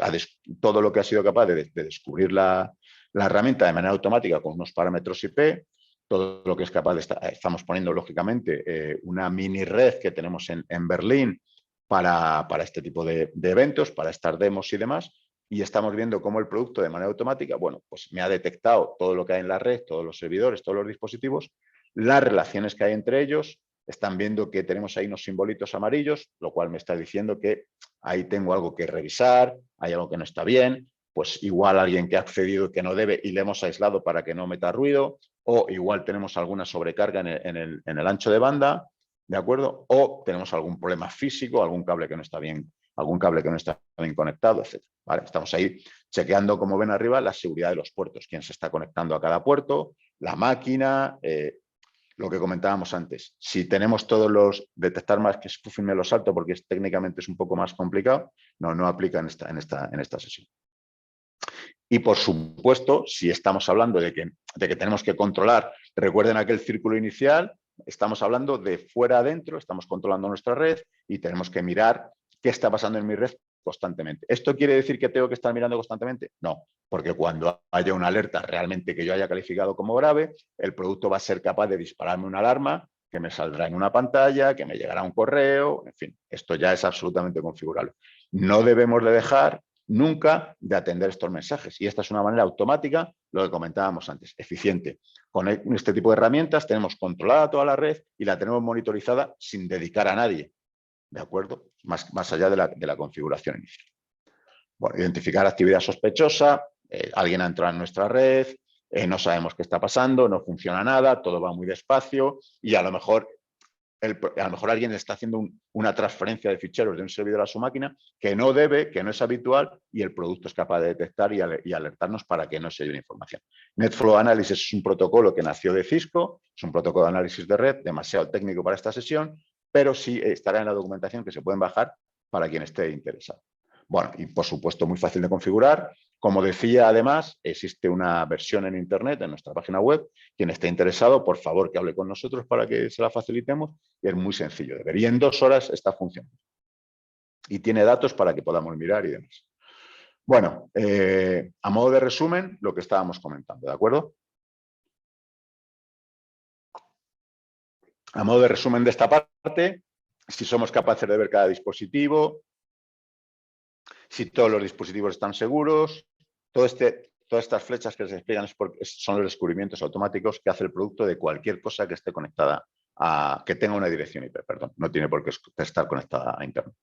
[SPEAKER 2] todo lo que ha sido capaz de descubrir la herramienta de manera automática con unos parámetros IP, todo lo que es capaz de estar. Estamos poniendo, lógicamente, una mini red que tenemos en Berlín para este tipo de eventos, para estar demos y demás, y estamos viendo cómo el producto de manera automática, bueno, pues me ha detectado todo lo que hay en la red, todos los servidores, todos los dispositivos, las relaciones que hay entre ellos, están viendo que tenemos ahí unos simbolitos amarillos, lo cual me está diciendo que ahí tengo algo que revisar, hay algo que no está bien, pues igual alguien que ha accedido que no debe y le hemos aislado para que no meta ruido, o igual tenemos alguna sobrecarga en el ancho de banda, ¿de acuerdo? O tenemos algún problema físico, algún cable que no está bien conectado, etc. ¿Vale? Estamos ahí chequeando, como ven arriba, la seguridad de los puertos, quién se está conectando a cada puerto, la máquina, lo que comentábamos antes. Si tenemos todos los detectar más que spoofing me lo salto porque técnicamente es un poco más complicado, no aplica en esta sesión. Y por supuesto, si estamos hablando de que tenemos que controlar, recuerden aquel círculo inicial, estamos hablando de fuera adentro, estamos controlando nuestra red y tenemos que mirar qué está pasando en mi red constantemente. ¿Esto quiere decir que tengo que estar mirando constantemente? No, porque cuando haya una alerta realmente que yo haya calificado como grave, el producto va a ser capaz de dispararme una alarma que me saldrá en una pantalla, que me llegará un correo, en fin, esto ya es absolutamente configurable. No debemos de dejar nunca de atender estos mensajes. Y esta es una manera automática, lo que comentábamos antes, eficiente. Con este tipo de herramientas tenemos controlada toda la red y la tenemos monitorizada sin dedicar a nadie, ¿de acuerdo? Más allá de la configuración inicial. Bueno, identificar actividad sospechosa, alguien ha entrado en nuestra red, no sabemos qué está pasando, no funciona nada, todo va muy despacio y a lo mejor alguien está haciendo una transferencia de ficheros de un servidor a su máquina que no debe, que no es habitual y el producto es capaz de detectar y alertarnos para que no se lleve información. NetFlow Analysis es un protocolo que nació de Cisco, es un protocolo de análisis de red, demasiado técnico para esta sesión, pero sí estará en la documentación que se pueden bajar para quien esté interesado. Bueno, y por supuesto muy fácil de configurar. Como decía, además, existe una versión en Internet, en nuestra página web. Quien esté interesado, por favor, que hable con nosotros para que se la facilitemos. Y es muy sencillo de ver. Y en 2 horas está funcionando. Y tiene datos para que podamos mirar y demás. Bueno, a modo de resumen, lo que estábamos comentando, ¿de acuerdo? A modo de resumen de esta parte, si somos capaces de ver cada dispositivo, si todos los dispositivos están seguros, todas estas flechas que se despliegan son los descubrimientos automáticos que hace el producto de cualquier cosa que esté conectada que tenga una dirección IP, perdón, no tiene por qué estar conectada a Internet.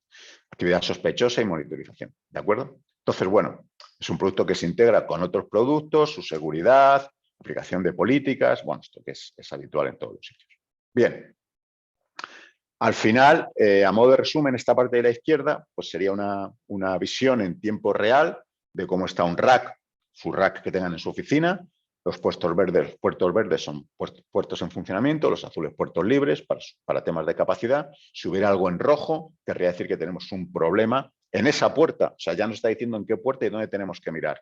[SPEAKER 2] Actividad sospechosa y monitorización, ¿de acuerdo? Entonces, bueno, es un producto que se integra con otros productos, su seguridad, aplicación de políticas, bueno, esto que es habitual en todos los sitios. Bien. Al final, a modo de resumen, esta parte de la izquierda pues sería una visión en tiempo real de cómo está un rack, su rack que tengan en su oficina. Los puertos verdes son puertos en funcionamiento, los azules puertos libres para temas de capacidad. Si hubiera algo en rojo, querría decir que tenemos un problema en esa puerta. O sea, ya nos está diciendo en qué puerta y dónde tenemos que mirar.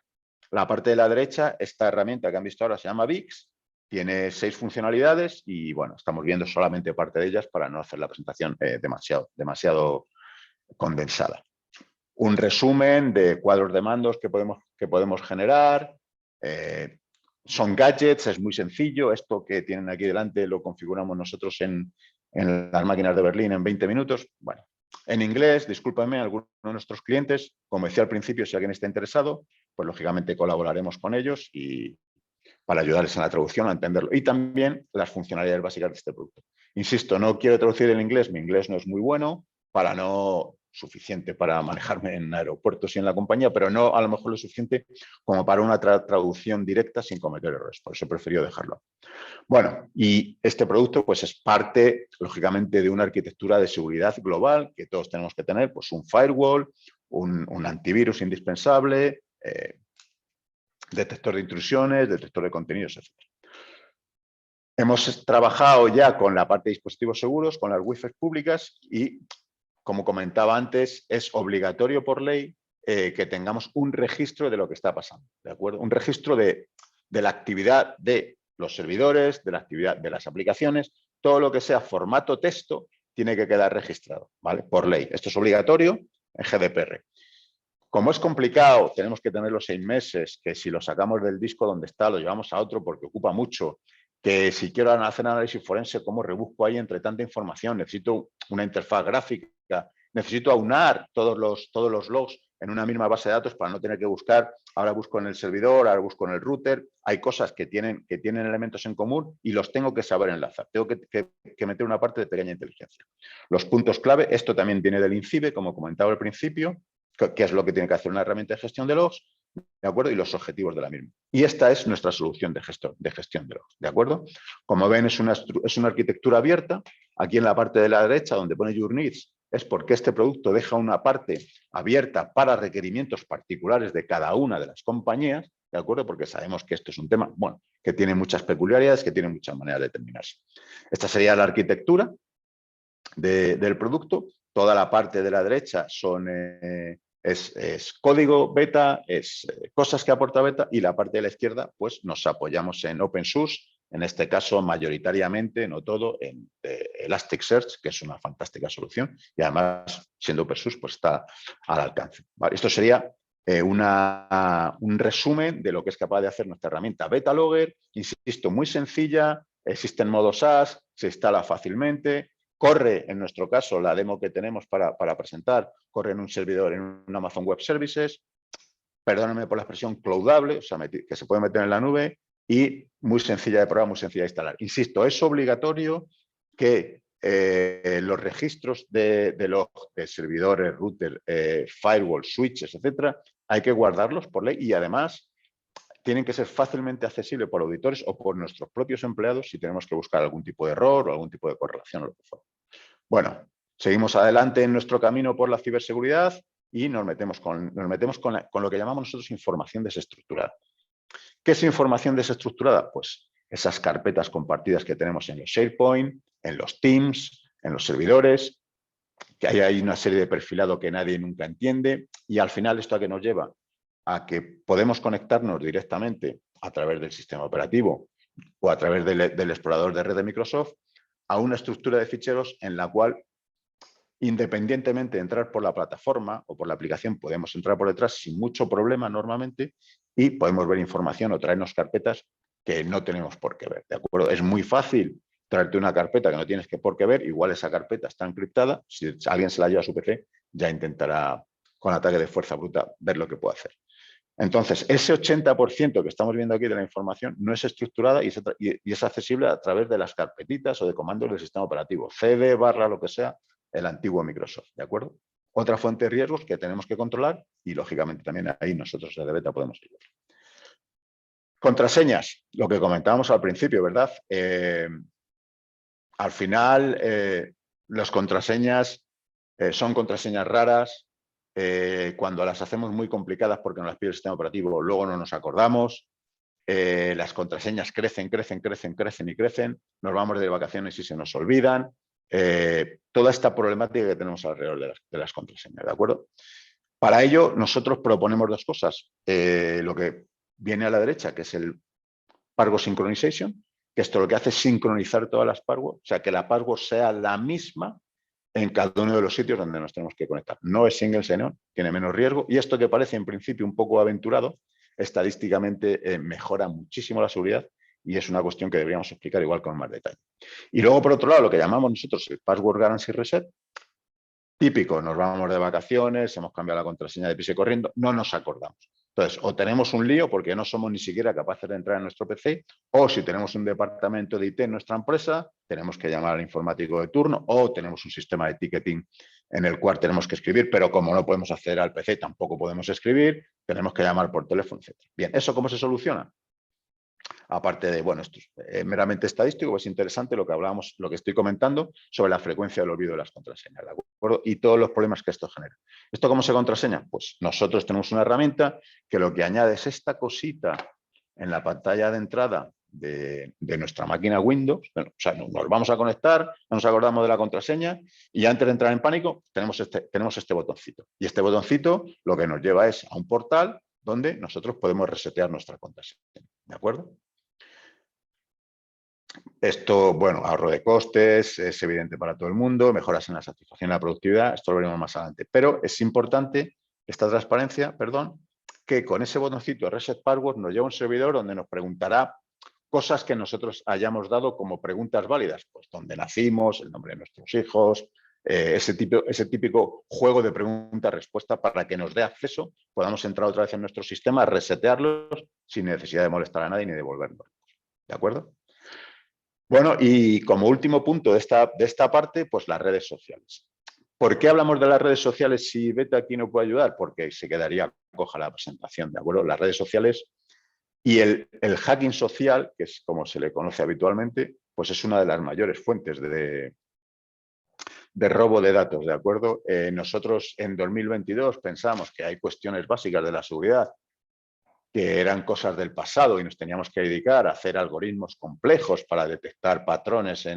[SPEAKER 2] La parte de la derecha, esta herramienta que han visto ahora se llama VIX. Tiene 6 funcionalidades y, bueno, estamos viendo solamente parte de ellas para no hacer la presentación demasiado condensada. Un resumen de cuadros de mandos que podemos generar. Son gadgets, es muy sencillo. Esto que tienen aquí delante lo configuramos nosotros en las máquinas de Berlín en 20 minutos. Bueno, en inglés, discúlpenme, algunos de nuestros clientes, como decía al principio, si alguien está interesado, pues lógicamente colaboraremos con ellos y para ayudarles en la traducción a entenderlo. Y también las funcionalidades básicas de este producto. Insisto, no quiero traducir el inglés, mi inglés no es muy bueno, suficiente para manejarme en aeropuertos y en la compañía, pero no a lo mejor lo suficiente como para una traducción directa sin cometer errores. Por eso he preferido dejarlo. Bueno, y este producto pues es parte, lógicamente, de una arquitectura de seguridad global que todos tenemos que tener, pues un firewall, un antivirus indispensable, detector de intrusiones, detector de contenidos, etc. Hemos trabajado ya con la parte de dispositivos seguros, con las Wi-Fi públicas y, como comentaba antes, es obligatorio por ley que tengamos un registro de lo que está pasando, ¿de acuerdo? Un registro de la actividad de los servidores, de la actividad de las aplicaciones, todo lo que sea formato texto tiene que quedar registrado, ¿vale? Por ley. Esto es obligatorio en GDPR. Como es complicado, tenemos que tener los 6 meses, que si lo sacamos del disco donde está, lo llevamos a otro porque ocupa mucho, que si quiero hacer análisis forense, ¿cómo rebusco ahí entre tanta información? Necesito una interfaz gráfica, necesito aunar todos los logs en una misma base de datos para no tener que buscar, ahora busco en el servidor, ahora busco en el router. Hay cosas que tienen elementos en común y los tengo que saber enlazar. Tengo que meter una parte de pequeña inteligencia. Los puntos clave, esto también viene del INCIBE, como comentaba al principio, que es lo que tiene que hacer una herramienta de gestión de logs, ¿de acuerdo? Y los objetivos de la misma. Y esta es nuestra solución de gestión de logs, ¿de acuerdo? Como ven, es una arquitectura abierta. Aquí en la parte de la derecha, donde pone Your Needs, es porque este producto deja una parte abierta para requerimientos particulares de cada una de las compañías, ¿de acuerdo? Porque sabemos que esto es un tema, bueno, que tiene muchas peculiaridades, que tiene muchas maneras de terminarse. Esta sería la arquitectura del producto. Toda la parte de la derecha es código beta, es cosas que aporta beta, y la parte de la izquierda, pues nos apoyamos en open source, en este caso mayoritariamente, no todo, en Elasticsearch, que es una fantástica solución, y además, siendo open source, pues está al alcance. ¿Vale? Esto sería un resumen de lo que es capaz de hacer nuestra herramienta Betalogger. Insisto, muy sencilla, existe en modo SaaS, se instala fácilmente. Corre, en nuestro caso, la demo que tenemos para presentar, corre en un servidor, en un Amazon Web Services, perdónenme por la expresión, cloudable, o sea, que se puede meter en la nube, y muy sencilla de probar, muy sencilla de instalar. Insisto, es obligatorio que los registros de servidores, router, firewall, switches, etcétera, hay que guardarlos por ley, y además tienen que ser fácilmente accesibles por auditores o por nuestros propios empleados si tenemos que buscar algún tipo de error o algún tipo de correlación o lo que fuera. Bueno, seguimos adelante en nuestro camino por la ciberseguridad y nos metemos con lo que llamamos nosotros información desestructurada. ¿Qué es información desestructurada? Pues esas carpetas compartidas que tenemos en los SharePoint, en los Teams, en los servidores, que hay una serie de perfilado que nadie nunca entiende, y al final esto a qué nos lleva a que podemos conectarnos directamente a través del sistema operativo o a través del explorador de red de Microsoft a una estructura de ficheros en la cual, independientemente de entrar por la plataforma o por la aplicación, podemos entrar por detrás sin mucho problema normalmente y podemos ver información o traernos carpetas que no tenemos por qué ver, ¿de acuerdo? Es muy fácil traerte una carpeta que no tienes por qué ver, igual esa carpeta está encriptada, si alguien se la lleva a su PC, ya intentará con ataque de fuerza bruta ver lo que puede hacer. Entonces, ese 80% que estamos viendo aquí de la información no es estructurada y es accesible a través de las carpetitas o de comandos del sistema operativo, cd / lo que sea, el antiguo Microsoft, ¿de acuerdo? Otra fuente de riesgos que tenemos que controlar y, lógicamente, también ahí nosotros desde Beta podemos ayudar. Contraseñas, lo que comentábamos al principio, ¿verdad? Al final, las contraseñas son contraseñas raras. Cuando las hacemos muy complicadas porque nos las pide el sistema operativo, luego no nos acordamos. Las contraseñas crecen y crecen. Nos vamos de vacaciones y se nos olvidan. Toda esta problemática que tenemos alrededor de las contraseñas, ¿de acuerdo? Para ello, nosotros proponemos dos cosas. Lo que viene a la derecha, que es el Password Synchronization, que esto lo que hace es sincronizar todas las passwords, o sea, que la password sea la misma en cada uno de los sitios donde nos tenemos que conectar. No es single sign-on, tiene menos riesgo, y esto que parece en principio un poco aventurado, estadísticamente mejora muchísimo la seguridad, y es una cuestión que deberíamos explicar igual con más detalle. Y luego, por otro lado, lo que llamamos nosotros el Password Guarantee Reset, típico, nos vamos de vacaciones, hemos cambiado la contraseña de pise corriendo, no nos acordamos. Entonces, o tenemos un lío porque no somos ni siquiera capaces de entrar en nuestro PC, o si tenemos un departamento de IT en nuestra empresa, tenemos que llamar al informático de turno, o tenemos un sistema de ticketing en el cual tenemos que escribir, pero como no podemos acceder al PC, tampoco podemos escribir, tenemos que llamar por teléfono, etc. Bien, ¿eso cómo se soluciona? Aparte de, bueno, esto es meramente estadístico, es interesante lo que hablábamos, lo que estoy comentando sobre la frecuencia del olvido de las contraseñas, ¿de acuerdo? Y todos los problemas que esto genera. ¿Esto cómo se contraseña? Pues nosotros tenemos una herramienta que lo que añade es esta cosita en la pantalla de entrada de nuestra máquina Windows. Bueno, o sea, nos vamos a conectar, no nos acordamos de la contraseña y antes de entrar en pánico tenemos este botoncito. Y este botoncito lo que nos lleva es a un portal donde nosotros podemos resetear nuestra contraseña. ¿De acuerdo? Esto, bueno, ahorro de costes, es evidente para todo el mundo, mejoras en la satisfacción y la productividad, esto lo veremos más adelante. Pero es importante esta transparencia, perdón, que con ese botoncito de Reset Password nos lleva a un servidor donde nos preguntará cosas que nosotros hayamos dado como preguntas válidas, pues dónde nacimos, el nombre de nuestros hijos, ese típico juego de pregunta-respuesta para que nos dé acceso, podamos entrar otra vez en nuestro sistema, resetearlos sin necesidad de molestar a nadie ni devolverlos. ¿De acuerdo? Bueno, y como último punto de esta parte, pues las redes sociales. ¿Por qué hablamos de las redes sociales si Beta aquí no puede ayudar? Porque se quedaría coja la presentación, ¿de acuerdo? Las redes sociales y el hacking social, que es como se le conoce habitualmente, pues es una de las mayores fuentes de robo de datos, ¿de acuerdo? Nosotros en 2022 pensamos que hay cuestiones básicas de la seguridad que eran cosas del pasado y nos teníamos que dedicar a hacer algoritmos complejos para detectar patrones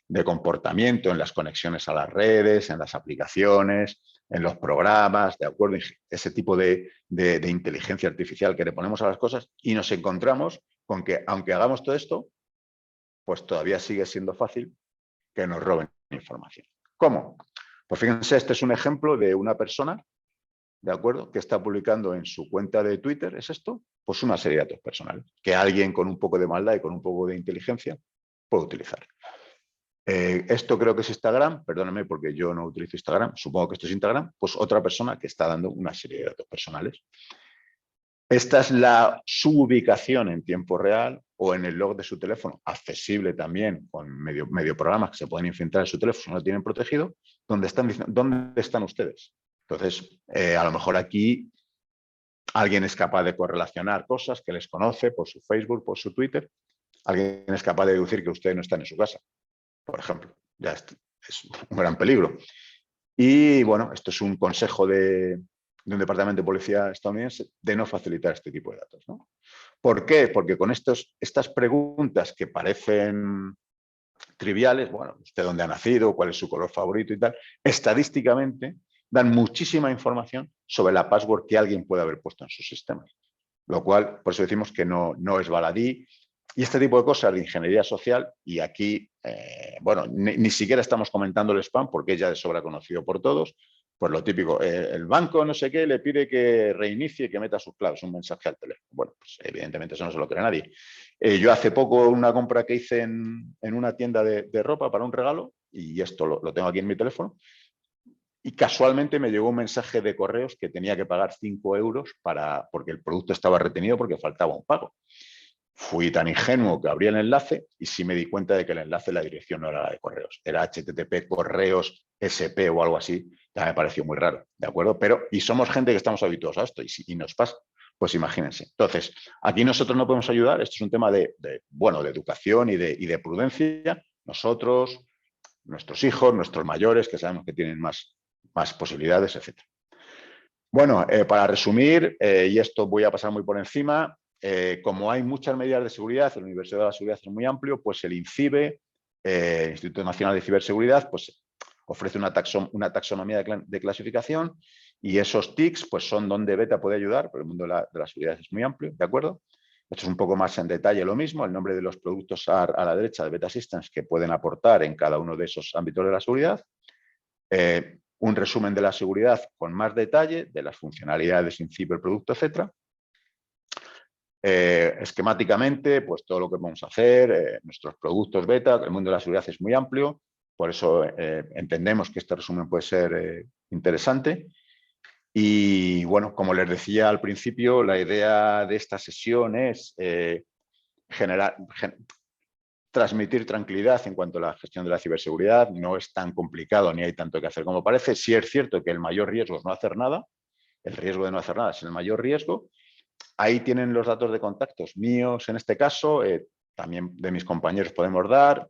[SPEAKER 2] de comportamiento en las conexiones a las redes, en las aplicaciones, en los programas, ¿de acuerdo? Ese tipo de inteligencia artificial que le ponemos a las cosas y nos encontramos con que, aunque hagamos todo esto, pues todavía sigue siendo fácil que nos roben información. ¿Cómo? Pues fíjense, este es un ejemplo de una persona, ¿de acuerdo?, que está publicando en su cuenta de Twitter, ¿es esto? Pues una serie de datos personales que alguien con un poco de maldad y con un poco de inteligencia puede utilizar. Esto creo que es Instagram, perdónenme porque yo no utilizo Instagram, supongo que esto es Instagram, pues otra persona que está dando una serie de datos personales. Esta es su ubicación en tiempo real o en el log de su teléfono, accesible también con medio programas que se pueden infiltrar en su teléfono si no lo tienen protegido, donde ¿dónde están ustedes? Entonces, a lo mejor aquí alguien es capaz de correlacionar cosas que les conoce por su Facebook, por su Twitter. Alguien es capaz de deducir que ustedes no están en su casa, por ejemplo. Ya es un gran peligro. Y bueno, esto es un consejo de un departamento de policía estadounidense de no facilitar este tipo de datos, ¿no? ¿Por qué? Porque con estas preguntas que parecen triviales, bueno, usted dónde ha nacido, cuál es su color favorito y tal, estadísticamente dan muchísima información sobre la password que alguien puede haber puesto en sus sistemas. Lo cual, por eso decimos que no es baladí. Y este tipo de cosas de ingeniería social, y aquí, bueno, ni siquiera estamos comentando el spam porque ya de sobra conocido por todos, pues lo típico, el banco no sé qué le pide que reinicie, que meta sus claves, un mensaje al teléfono. Bueno, pues evidentemente eso no se lo cree nadie. Yo hace poco una compra que hice en una tienda de ropa para un regalo, y esto lo tengo aquí en mi teléfono, y casualmente me llegó un mensaje de correos que tenía que pagar 5 euros porque el producto estaba retenido porque faltaba un pago. Fui tan ingenuo que abrí el enlace y sí me di cuenta de que el enlace, la dirección no era la de correos, era HTTP correos SP o algo así. Ya me pareció muy raro, ¿de acuerdo? Pero, y somos gente que estamos habituados a esto y nos pasa, pues imagínense. Entonces, aquí nosotros no podemos ayudar, esto es un tema de educación y de prudencia. Nosotros, nuestros hijos, nuestros mayores, que sabemos que tienen más posibilidades, etc. Bueno, para resumir, y esto voy a pasar muy por encima, como hay muchas medidas de seguridad, el universo de la seguridad es muy amplio, pues el INCIBE, Instituto Nacional de Ciberseguridad, pues ofrece una taxonomía de clasificación y esos TICs pues son donde Beta puede ayudar, pero el mundo de la seguridad es muy amplio, ¿de acuerdo? Esto es un poco más en detalle lo mismo, el nombre de los productos a la derecha de Beta Systems que pueden aportar en cada uno de esos ámbitos de la seguridad. Un resumen de la seguridad con más detalle, de las funcionalidades, INCIBE, el producto, etc. Esquemáticamente, pues todo lo que vamos a hacer, nuestros productos Beta, el mundo de la seguridad es muy amplio, por eso entendemos que este resumen puede ser interesante. Y bueno, como les decía al principio, la idea de esta sesión es transmitir tranquilidad en cuanto a la gestión de la ciberseguridad. No es tan complicado ni hay tanto que hacer como parece. Sí es cierto que el mayor riesgo es no hacer nada. El riesgo de no hacer nada es el mayor riesgo. Ahí tienen los datos de contactos míos en este caso. También de mis compañeros podemos dar.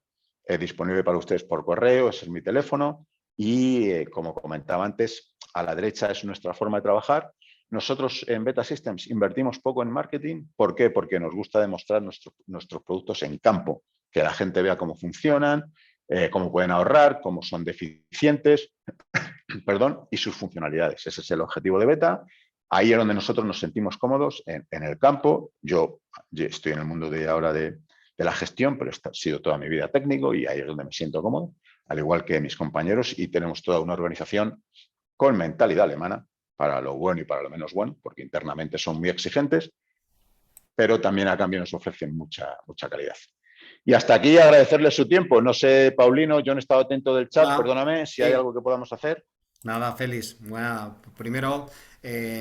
[SPEAKER 2] Disponible para ustedes por correo. Ese es mi teléfono. Y como comentaba antes, a la derecha es nuestra forma de trabajar. nosotros en Beta Systems invertimos poco en marketing. ¿Por qué? Porque nos gusta demostrar nuestros productos en campo, que la gente vea cómo funcionan, cómo pueden ahorrar, cómo son deficientes, perdón, y sus funcionalidades. Ese es el objetivo de Beta. Ahí es donde nosotros nos sentimos cómodos en el campo. Yo estoy en el mundo de la gestión, pero he sido toda mi vida técnico y ahí es donde me siento cómodo, al igual que mis compañeros, y tenemos toda una organización con mentalidad alemana, para lo bueno y para lo menos bueno, porque internamente son muy exigentes, pero también a cambio nos ofrecen mucha calidad. Y hasta aquí agradecerles su tiempo. No sé, Paulino, yo no he estado atento del chat,
[SPEAKER 1] Ah,
[SPEAKER 2] perdóname, si hay
[SPEAKER 1] sí.
[SPEAKER 2] algo que podamos hacer.
[SPEAKER 1] Nada, Félix. Bueno, primero,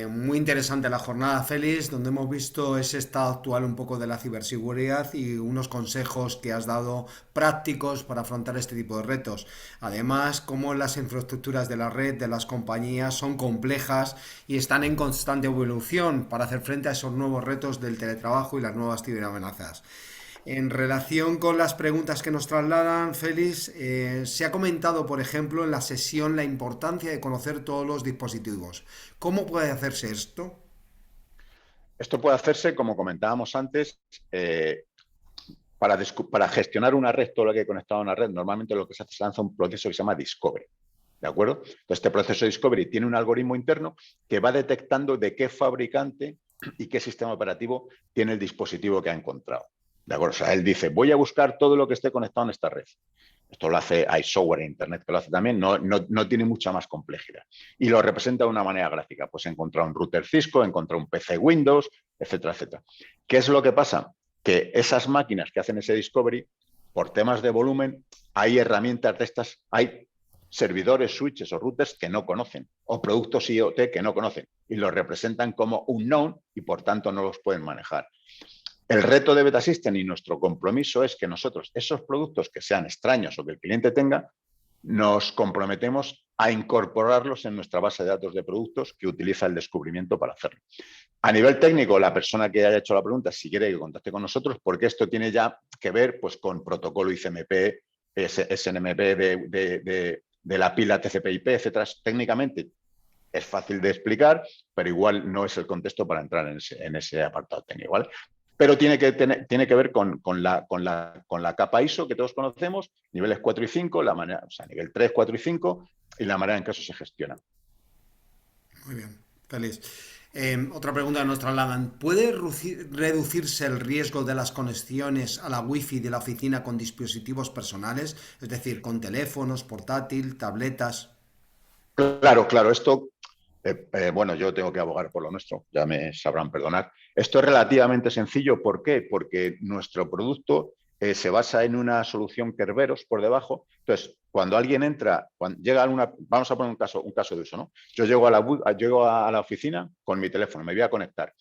[SPEAKER 1] muy interesante la jornada, Félix, donde hemos visto ese estado actual un poco de la ciberseguridad y unos consejos que has dado prácticos para afrontar este tipo de retos. Además, cómo las infraestructuras de la red de las compañías son complejas y están en constante evolución para hacer frente a esos nuevos retos del teletrabajo y las nuevas ciberamenazas. En relación con las preguntas que nos trasladan, Félix, se ha comentado, por ejemplo, en la sesión la importancia de conocer todos los dispositivos. ¿Cómo puede hacerse esto?
[SPEAKER 2] Esto puede hacerse, como comentábamos antes, para gestionar una red, todo lo que hay conectado a una red, normalmente lo que se hace es lanza un proceso que se llama Discovery. ¿De acuerdo? Entonces, este proceso de Discovery tiene un algoritmo interno que va detectando de qué fabricante y qué sistema operativo tiene el dispositivo que ha encontrado. ¿De acuerdo? O sea, él dice, voy a buscar todo lo que esté conectado en esta red. Esto lo hace, hay software en Internet que lo hace también, no tiene mucha más complejidad. Y lo representa de una manera gráfica. Pues encontrar un router Cisco, encontrar un PC Windows, etcétera, etcétera. ¿Qué es lo que pasa? Que esas máquinas que hacen ese discovery, por temas de volumen, hay herramientas de estas, hay servidores, switches o routers que no conocen, o productos IoT que no conocen, y los representan como unknown y por tanto no los pueden manejar. El reto de Betasystem y nuestro compromiso es que nosotros, esos productos que sean extraños o que el cliente tenga, nos comprometemos a incorporarlos en nuestra base de datos de productos que utiliza el descubrimiento para hacerlo. A nivel técnico, la persona que haya hecho la pregunta, si quiere que contacte con nosotros, porque esto tiene ya que ver pues, con protocolo ICMP, SNMP de la pila TCP/IP, etcétera. Técnicamente es fácil de explicar, pero igual no es el contexto para entrar en ese apartado técnico, ¿vale? Pero tiene que ver con la capa ISO que todos conocemos, niveles 4 y 5, la manera, o sea, nivel 3, 4 y 5, y la manera en que eso se gestiona.
[SPEAKER 1] Muy bien, Félix. Otra pregunta que nos trasladan. ¿Puede reducirse el riesgo de las conexiones a la Wi-Fi de la oficina con dispositivos personales? Es decir, con teléfonos, portátil, tabletas.
[SPEAKER 2] Claro, esto, bueno, yo tengo que abogar por lo nuestro, ya me sabrán perdonar. Esto es relativamente sencillo, ¿por qué? Porque nuestro producto se basa en una solución Kerberos por debajo. Entonces, cuando alguien entra, cuando llega a una, vamos a poner un caso de uso, ¿no? Yo llego a la oficina con mi teléfono, me voy a conectar.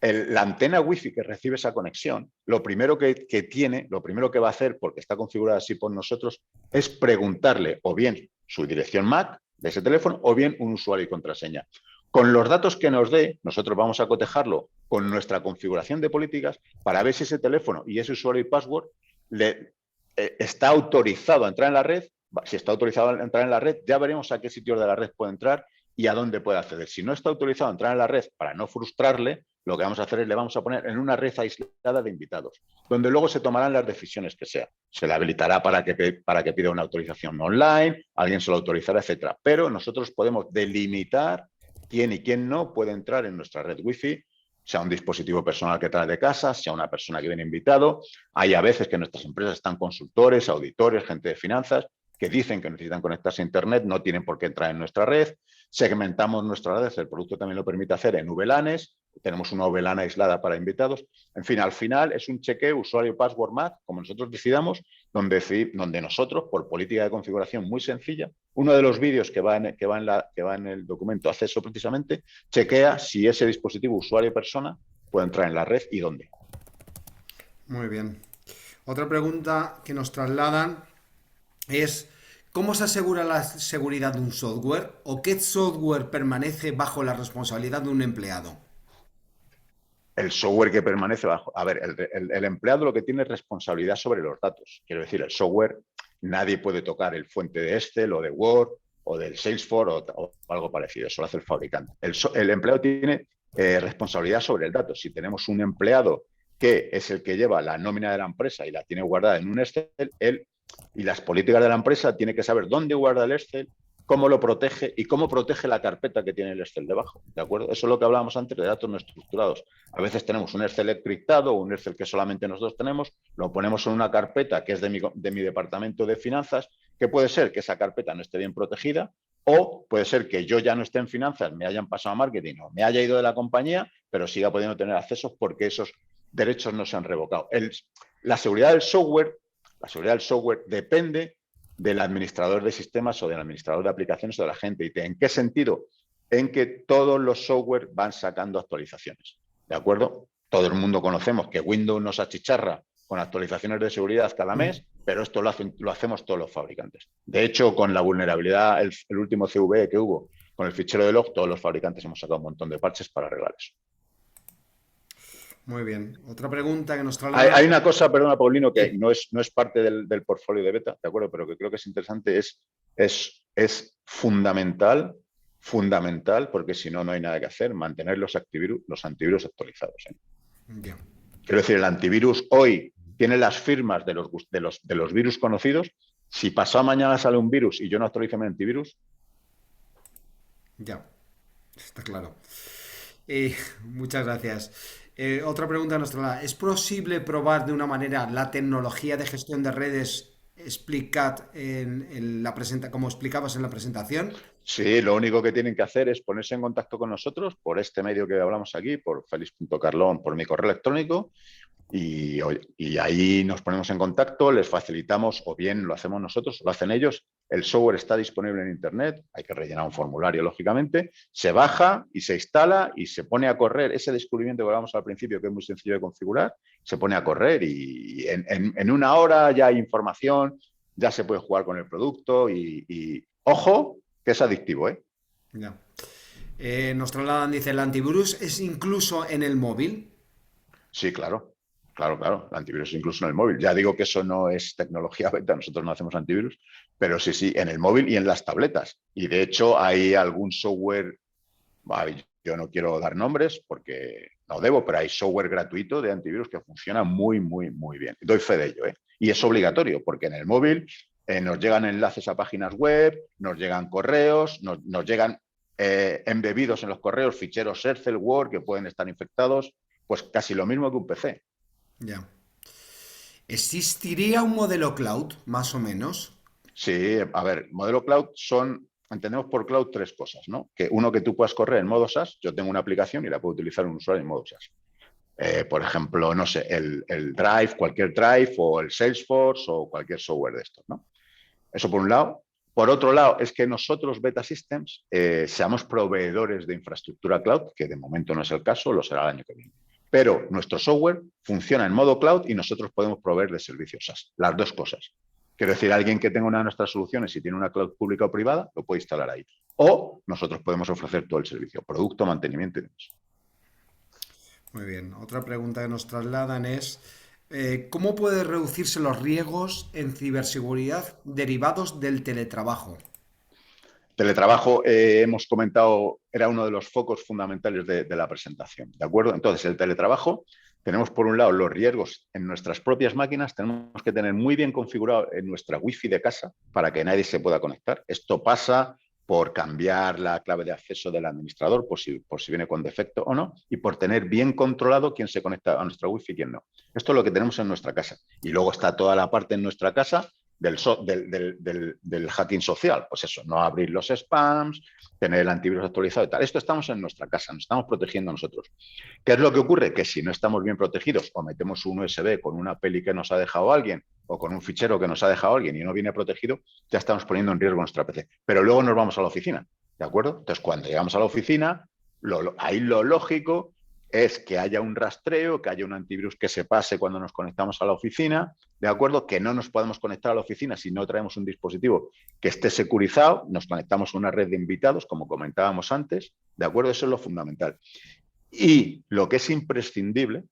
[SPEAKER 2] La antena Wi-Fi que recibe esa conexión, lo primero que tiene, lo primero que va a hacer, porque está configurada así por nosotros, es preguntarle o bien su dirección MAC de ese teléfono o bien un usuario y contraseña. Con los datos que nos dé, nosotros vamos a cotejarlo con nuestra configuración de políticas para ver si ese teléfono y ese usuario y password está autorizado a entrar en la red. Si está autorizado a entrar en la red, ya veremos a qué sitios de la red puede entrar y a dónde puede acceder. Si no está autorizado a entrar en la red, para no frustrarle, lo que vamos a hacer es le vamos a poner en una red aislada de invitados, donde luego se tomarán las decisiones que sea. Se le habilitará para que pida una autorización online, alguien se lo autorizará, etcétera. Pero nosotros podemos delimitar quién y quién no puede entrar en nuestra red Wi-Fi, sea un dispositivo personal que trae de casa, sea una persona que viene invitado. Hay a veces que en nuestras empresas están consultores, auditores, gente de finanzas, que dicen que necesitan conectarse a Internet, no tienen por qué entrar en nuestra red. Segmentamos nuestra red, el producto también lo permite hacer en VLANs, tenemos una VLAN aislada para invitados. En fin, al final es un chequeo usuario password MAC, como nosotros decidamos, donde nosotros, por política de configuración muy sencilla, uno de los vídeos que va en el documento hace eso precisamente, chequea si ese dispositivo usuario persona puede entrar en la red y dónde.
[SPEAKER 1] Muy bien. Otra pregunta que nos trasladan es ¿cómo se asegura la seguridad de un software o qué software permanece bajo la responsabilidad de un empleado?
[SPEAKER 2] El software que permanece bajo. A ver, el empleado lo que tiene es responsabilidad sobre los datos. Quiero decir, el software, nadie puede tocar el fuente de Excel o de Word o del Salesforce o algo parecido. Eso lo hace el fabricante. El empleado tiene responsabilidad sobre el dato. Si tenemos un empleado que es el que lleva la nómina de la empresa y la tiene guardada en un Excel, él y las políticas de la empresa tiene que saber dónde guarda el Excel, cómo lo protege y cómo protege la carpeta que tiene el Excel debajo. ¿De acuerdo? Eso es lo que hablábamos antes de datos no estructurados. A veces tenemos un Excel encriptado o un Excel que solamente nosotros tenemos, lo ponemos en una carpeta que es de mi departamento de finanzas, que puede ser que esa carpeta no esté bien protegida o puede ser que yo ya no esté en finanzas, me hayan pasado a marketing o me haya ido de la compañía, pero siga pudiendo tener accesos porque esos derechos no se han revocado. La seguridad del software depende del administrador de sistemas o del administrador de aplicaciones o de la gente. ¿Y en qué sentido? En que todos los software van sacando actualizaciones. ¿De acuerdo? Todo el mundo conocemos que Windows nos achicharra con actualizaciones de seguridad cada mes, pero esto lo hacemos todos los fabricantes. De hecho, con la vulnerabilidad, el último CVE que hubo con el fichero de log, todos los fabricantes hemos sacado un montón de parches para arreglar eso.
[SPEAKER 1] Muy bien. Otra pregunta que nos traslada...
[SPEAKER 2] Hay una cosa, perdona, Paulino, que no es parte del portfolio de beta, ¿de acuerdo? Pero que creo que es interesante, es fundamental, porque si no, no hay nada que hacer, mantener los antivirus actualizados.
[SPEAKER 1] Bien.
[SPEAKER 2] Quiero decir, el antivirus hoy tiene las firmas de los virus conocidos. Si pasado mañana sale un virus y yo no actualizo mi antivirus...
[SPEAKER 1] Ya, está claro. Muchas gracias. Otra pregunta nuestra. ¿Es posible probar de una manera la tecnología de gestión de redes Splitcat como explicabas en la presentación?
[SPEAKER 2] Sí, lo único que tienen que hacer es ponerse en contacto con nosotros por este medio que hablamos aquí, por felix.carlón, por mi correo electrónico, y ahí nos ponemos en contacto, les facilitamos, o bien lo hacemos nosotros, o lo hacen ellos. El software está disponible en Internet, hay que rellenar un formulario, lógicamente, se baja y se instala y se pone a correr. Ese descubrimiento que hablábamos al principio, que es muy sencillo de configurar, se pone a correr y en una hora ya hay información, ya se puede jugar con el producto y ojo, que es adictivo, ¿eh?
[SPEAKER 1] Ya. Nos trasladan, dice, ¿el antivirus es incluso en el móvil?
[SPEAKER 2] Sí, claro. Claro. El antivirus incluso en el móvil. Ya digo que eso no es tecnología beta, nosotros no hacemos antivirus, pero sí, en el móvil y en las tabletas. Y de hecho hay algún software, yo no quiero dar nombres porque no debo, pero hay software gratuito de antivirus que funciona muy bien. Doy fe de ello, ¿eh? Y es obligatorio porque en el móvil nos llegan enlaces a páginas web, nos llegan correos, nos llegan embebidos en los correos ficheros Excel, Word que pueden estar infectados, pues casi lo mismo que un PC.
[SPEAKER 1] Ya. ¿Existiría un modelo cloud, más o menos?
[SPEAKER 2] Sí, a ver, modelo cloud entendemos por cloud tres cosas, ¿no? Que tú puedas correr en modo SaaS, yo tengo una aplicación y la puedo utilizar un usuario en modo SaaS. Por ejemplo, no sé, el Drive, cualquier Drive o el Salesforce o cualquier software de estos, ¿no? Eso por un lado. Por otro lado, es que nosotros, Beta Systems, seamos proveedores de infraestructura cloud, que de momento no es el caso, lo será el año que viene. Pero nuestro software funciona en modo cloud y nosotros podemos proveer de servicios SaaS. Las dos cosas. Quiero decir, alguien que tenga una de nuestras soluciones y tiene una cloud pública o privada, lo puede instalar ahí. O nosotros podemos ofrecer todo el servicio, producto, mantenimiento y demás.
[SPEAKER 1] Muy bien. Otra pregunta que nos trasladan es, ¿cómo pueden reducirse los riesgos en ciberseguridad derivados del teletrabajo?
[SPEAKER 2] Teletrabajo, hemos comentado, era uno de los focos fundamentales de la presentación, ¿de acuerdo? Entonces, el teletrabajo, tenemos por un lado los riesgos en nuestras propias máquinas, tenemos que tener muy bien configurado en nuestra wifi de casa para que nadie se pueda conectar. Esto pasa por cambiar la clave de acceso del administrador, por si viene con defecto o no, y por tener bien controlado quién se conecta a nuestra wifi y quién no. Esto es lo que tenemos en nuestra casa. Y luego está toda la parte en nuestra casa del hacking social. Pues eso, no abrir los spams, tener el antivirus actualizado y tal. Esto estamos en nuestra casa, nos estamos protegiendo nosotros. ¿Qué es lo que ocurre? Que si no estamos bien protegidos o metemos un USB con una peli que nos ha dejado alguien o con un fichero que nos ha dejado alguien y no viene protegido, ya estamos poniendo en riesgo nuestra PC. Pero luego nos vamos a la oficina, ¿de acuerdo? Entonces, cuando llegamos a la oficina, ahí lo lógico es que haya un rastreo, que haya un antivirus que se pase cuando nos conectamos a la oficina, ¿de acuerdo? Que no nos podemos conectar a la oficina si no traemos un dispositivo que esté securizado, nos conectamos a una red de invitados, como comentábamos antes, ¿de acuerdo? Eso es lo fundamental. Y lo que es imprescindible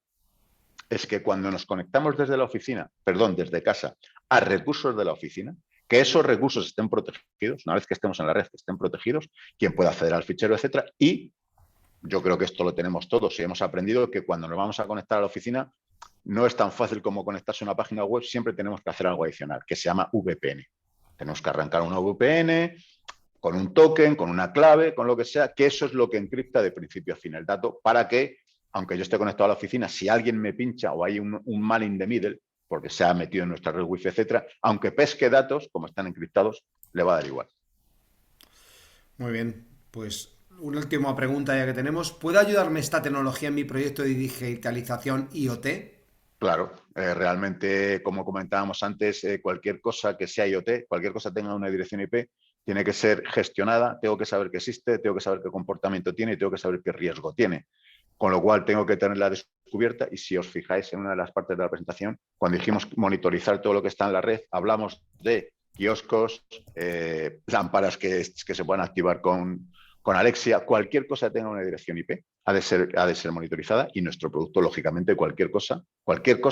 [SPEAKER 2] es que cuando nos conectamos desde casa, a recursos de la oficina, que esos recursos estén protegidos, una vez que estemos en la red, que estén protegidos, quien pueda acceder al fichero, etcétera. Y yo creo que esto lo tenemos todos y hemos aprendido que cuando nos vamos a conectar a la oficina no es tan fácil como conectarse a una página web, siempre tenemos que hacer algo adicional, que se llama VPN. Tenemos que arrancar una VPN con un token, con una clave, con lo que sea, que eso es lo que encripta de principio a fin el dato para que, aunque yo esté conectado a la oficina, si alguien me pincha o hay un man in the middle, porque se ha metido en nuestra red wifi, etcétera, aunque pesque datos, como están encriptados, le va a dar igual.
[SPEAKER 1] Muy bien, pues una última pregunta ya que tenemos. ¿Puede ayudarme esta tecnología en mi proyecto de digitalización IoT?
[SPEAKER 2] Claro, realmente, como comentábamos antes, cualquier cosa que sea IoT, cualquier cosa tenga una dirección IP, tiene que ser gestionada, tengo que saber que existe, tengo que saber qué comportamiento tiene y tengo que saber qué riesgo tiene. Con lo cual, tengo que tenerla descubierta y si os fijáis en una de las partes de la presentación, cuando dijimos monitorizar todo lo que está en la red, hablamos de kioscos, lámparas que se puedan activar con Alexia, cualquier cosa que tenga una dirección IP ha de ser monitorizada y nuestro producto, lógicamente, cualquier cosa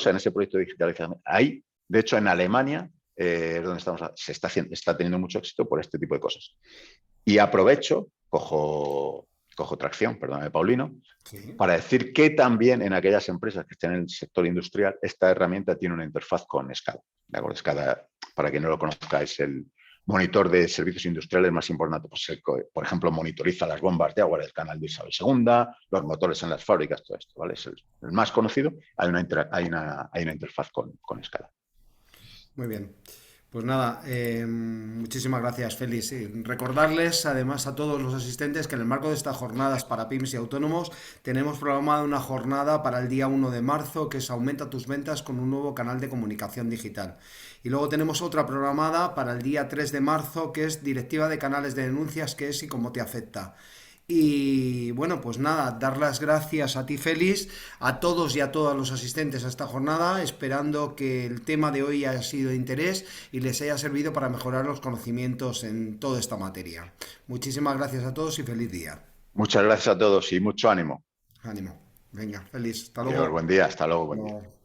[SPEAKER 2] en ese proyecto de digitalización. Ahí, de hecho, en Alemania, es donde está teniendo mucho éxito por este tipo de cosas. Y aprovecho, cojo tracción, perdóname, Paulino,
[SPEAKER 1] Sí.
[SPEAKER 2] para decir que también en aquellas empresas que estén en el sector industrial, esta herramienta tiene una interfaz con SCADA. ¿De acuerdo? SCADA, para quien no lo conozca, es el monitor de servicios industriales más importante. Pues, por ejemplo, monitoriza las bombas de agua del canal de Isabel II, los motores en las fábricas, todo esto, ¿vale? Es el más conocido. Hay una interfaz con SCADA.
[SPEAKER 1] Muy bien. Pues nada, muchísimas gracias, Félix. Y recordarles además a todos los asistentes que en el marco de estas jornadas para pymes y autónomos tenemos programada una jornada para el día 1 de marzo, que es Aumenta tus ventas con un nuevo canal de comunicación digital. Y luego tenemos otra programada para el día 3 de marzo, que es Directiva de Canales de Denuncias, que es y cómo te afecta. Y bueno, pues nada, dar las gracias a ti, Félix, a todos y a todas los asistentes a esta jornada, esperando que el tema de hoy haya sido de interés y les haya servido para mejorar los conocimientos en toda esta materia. Muchísimas gracias a todos y feliz día.
[SPEAKER 2] Muchas gracias a todos y mucho ánimo.
[SPEAKER 1] Ánimo. Venga, feliz. Hasta
[SPEAKER 2] Adiós,
[SPEAKER 1] luego.
[SPEAKER 2] buen día, hasta luego, buen día.
[SPEAKER 1] No.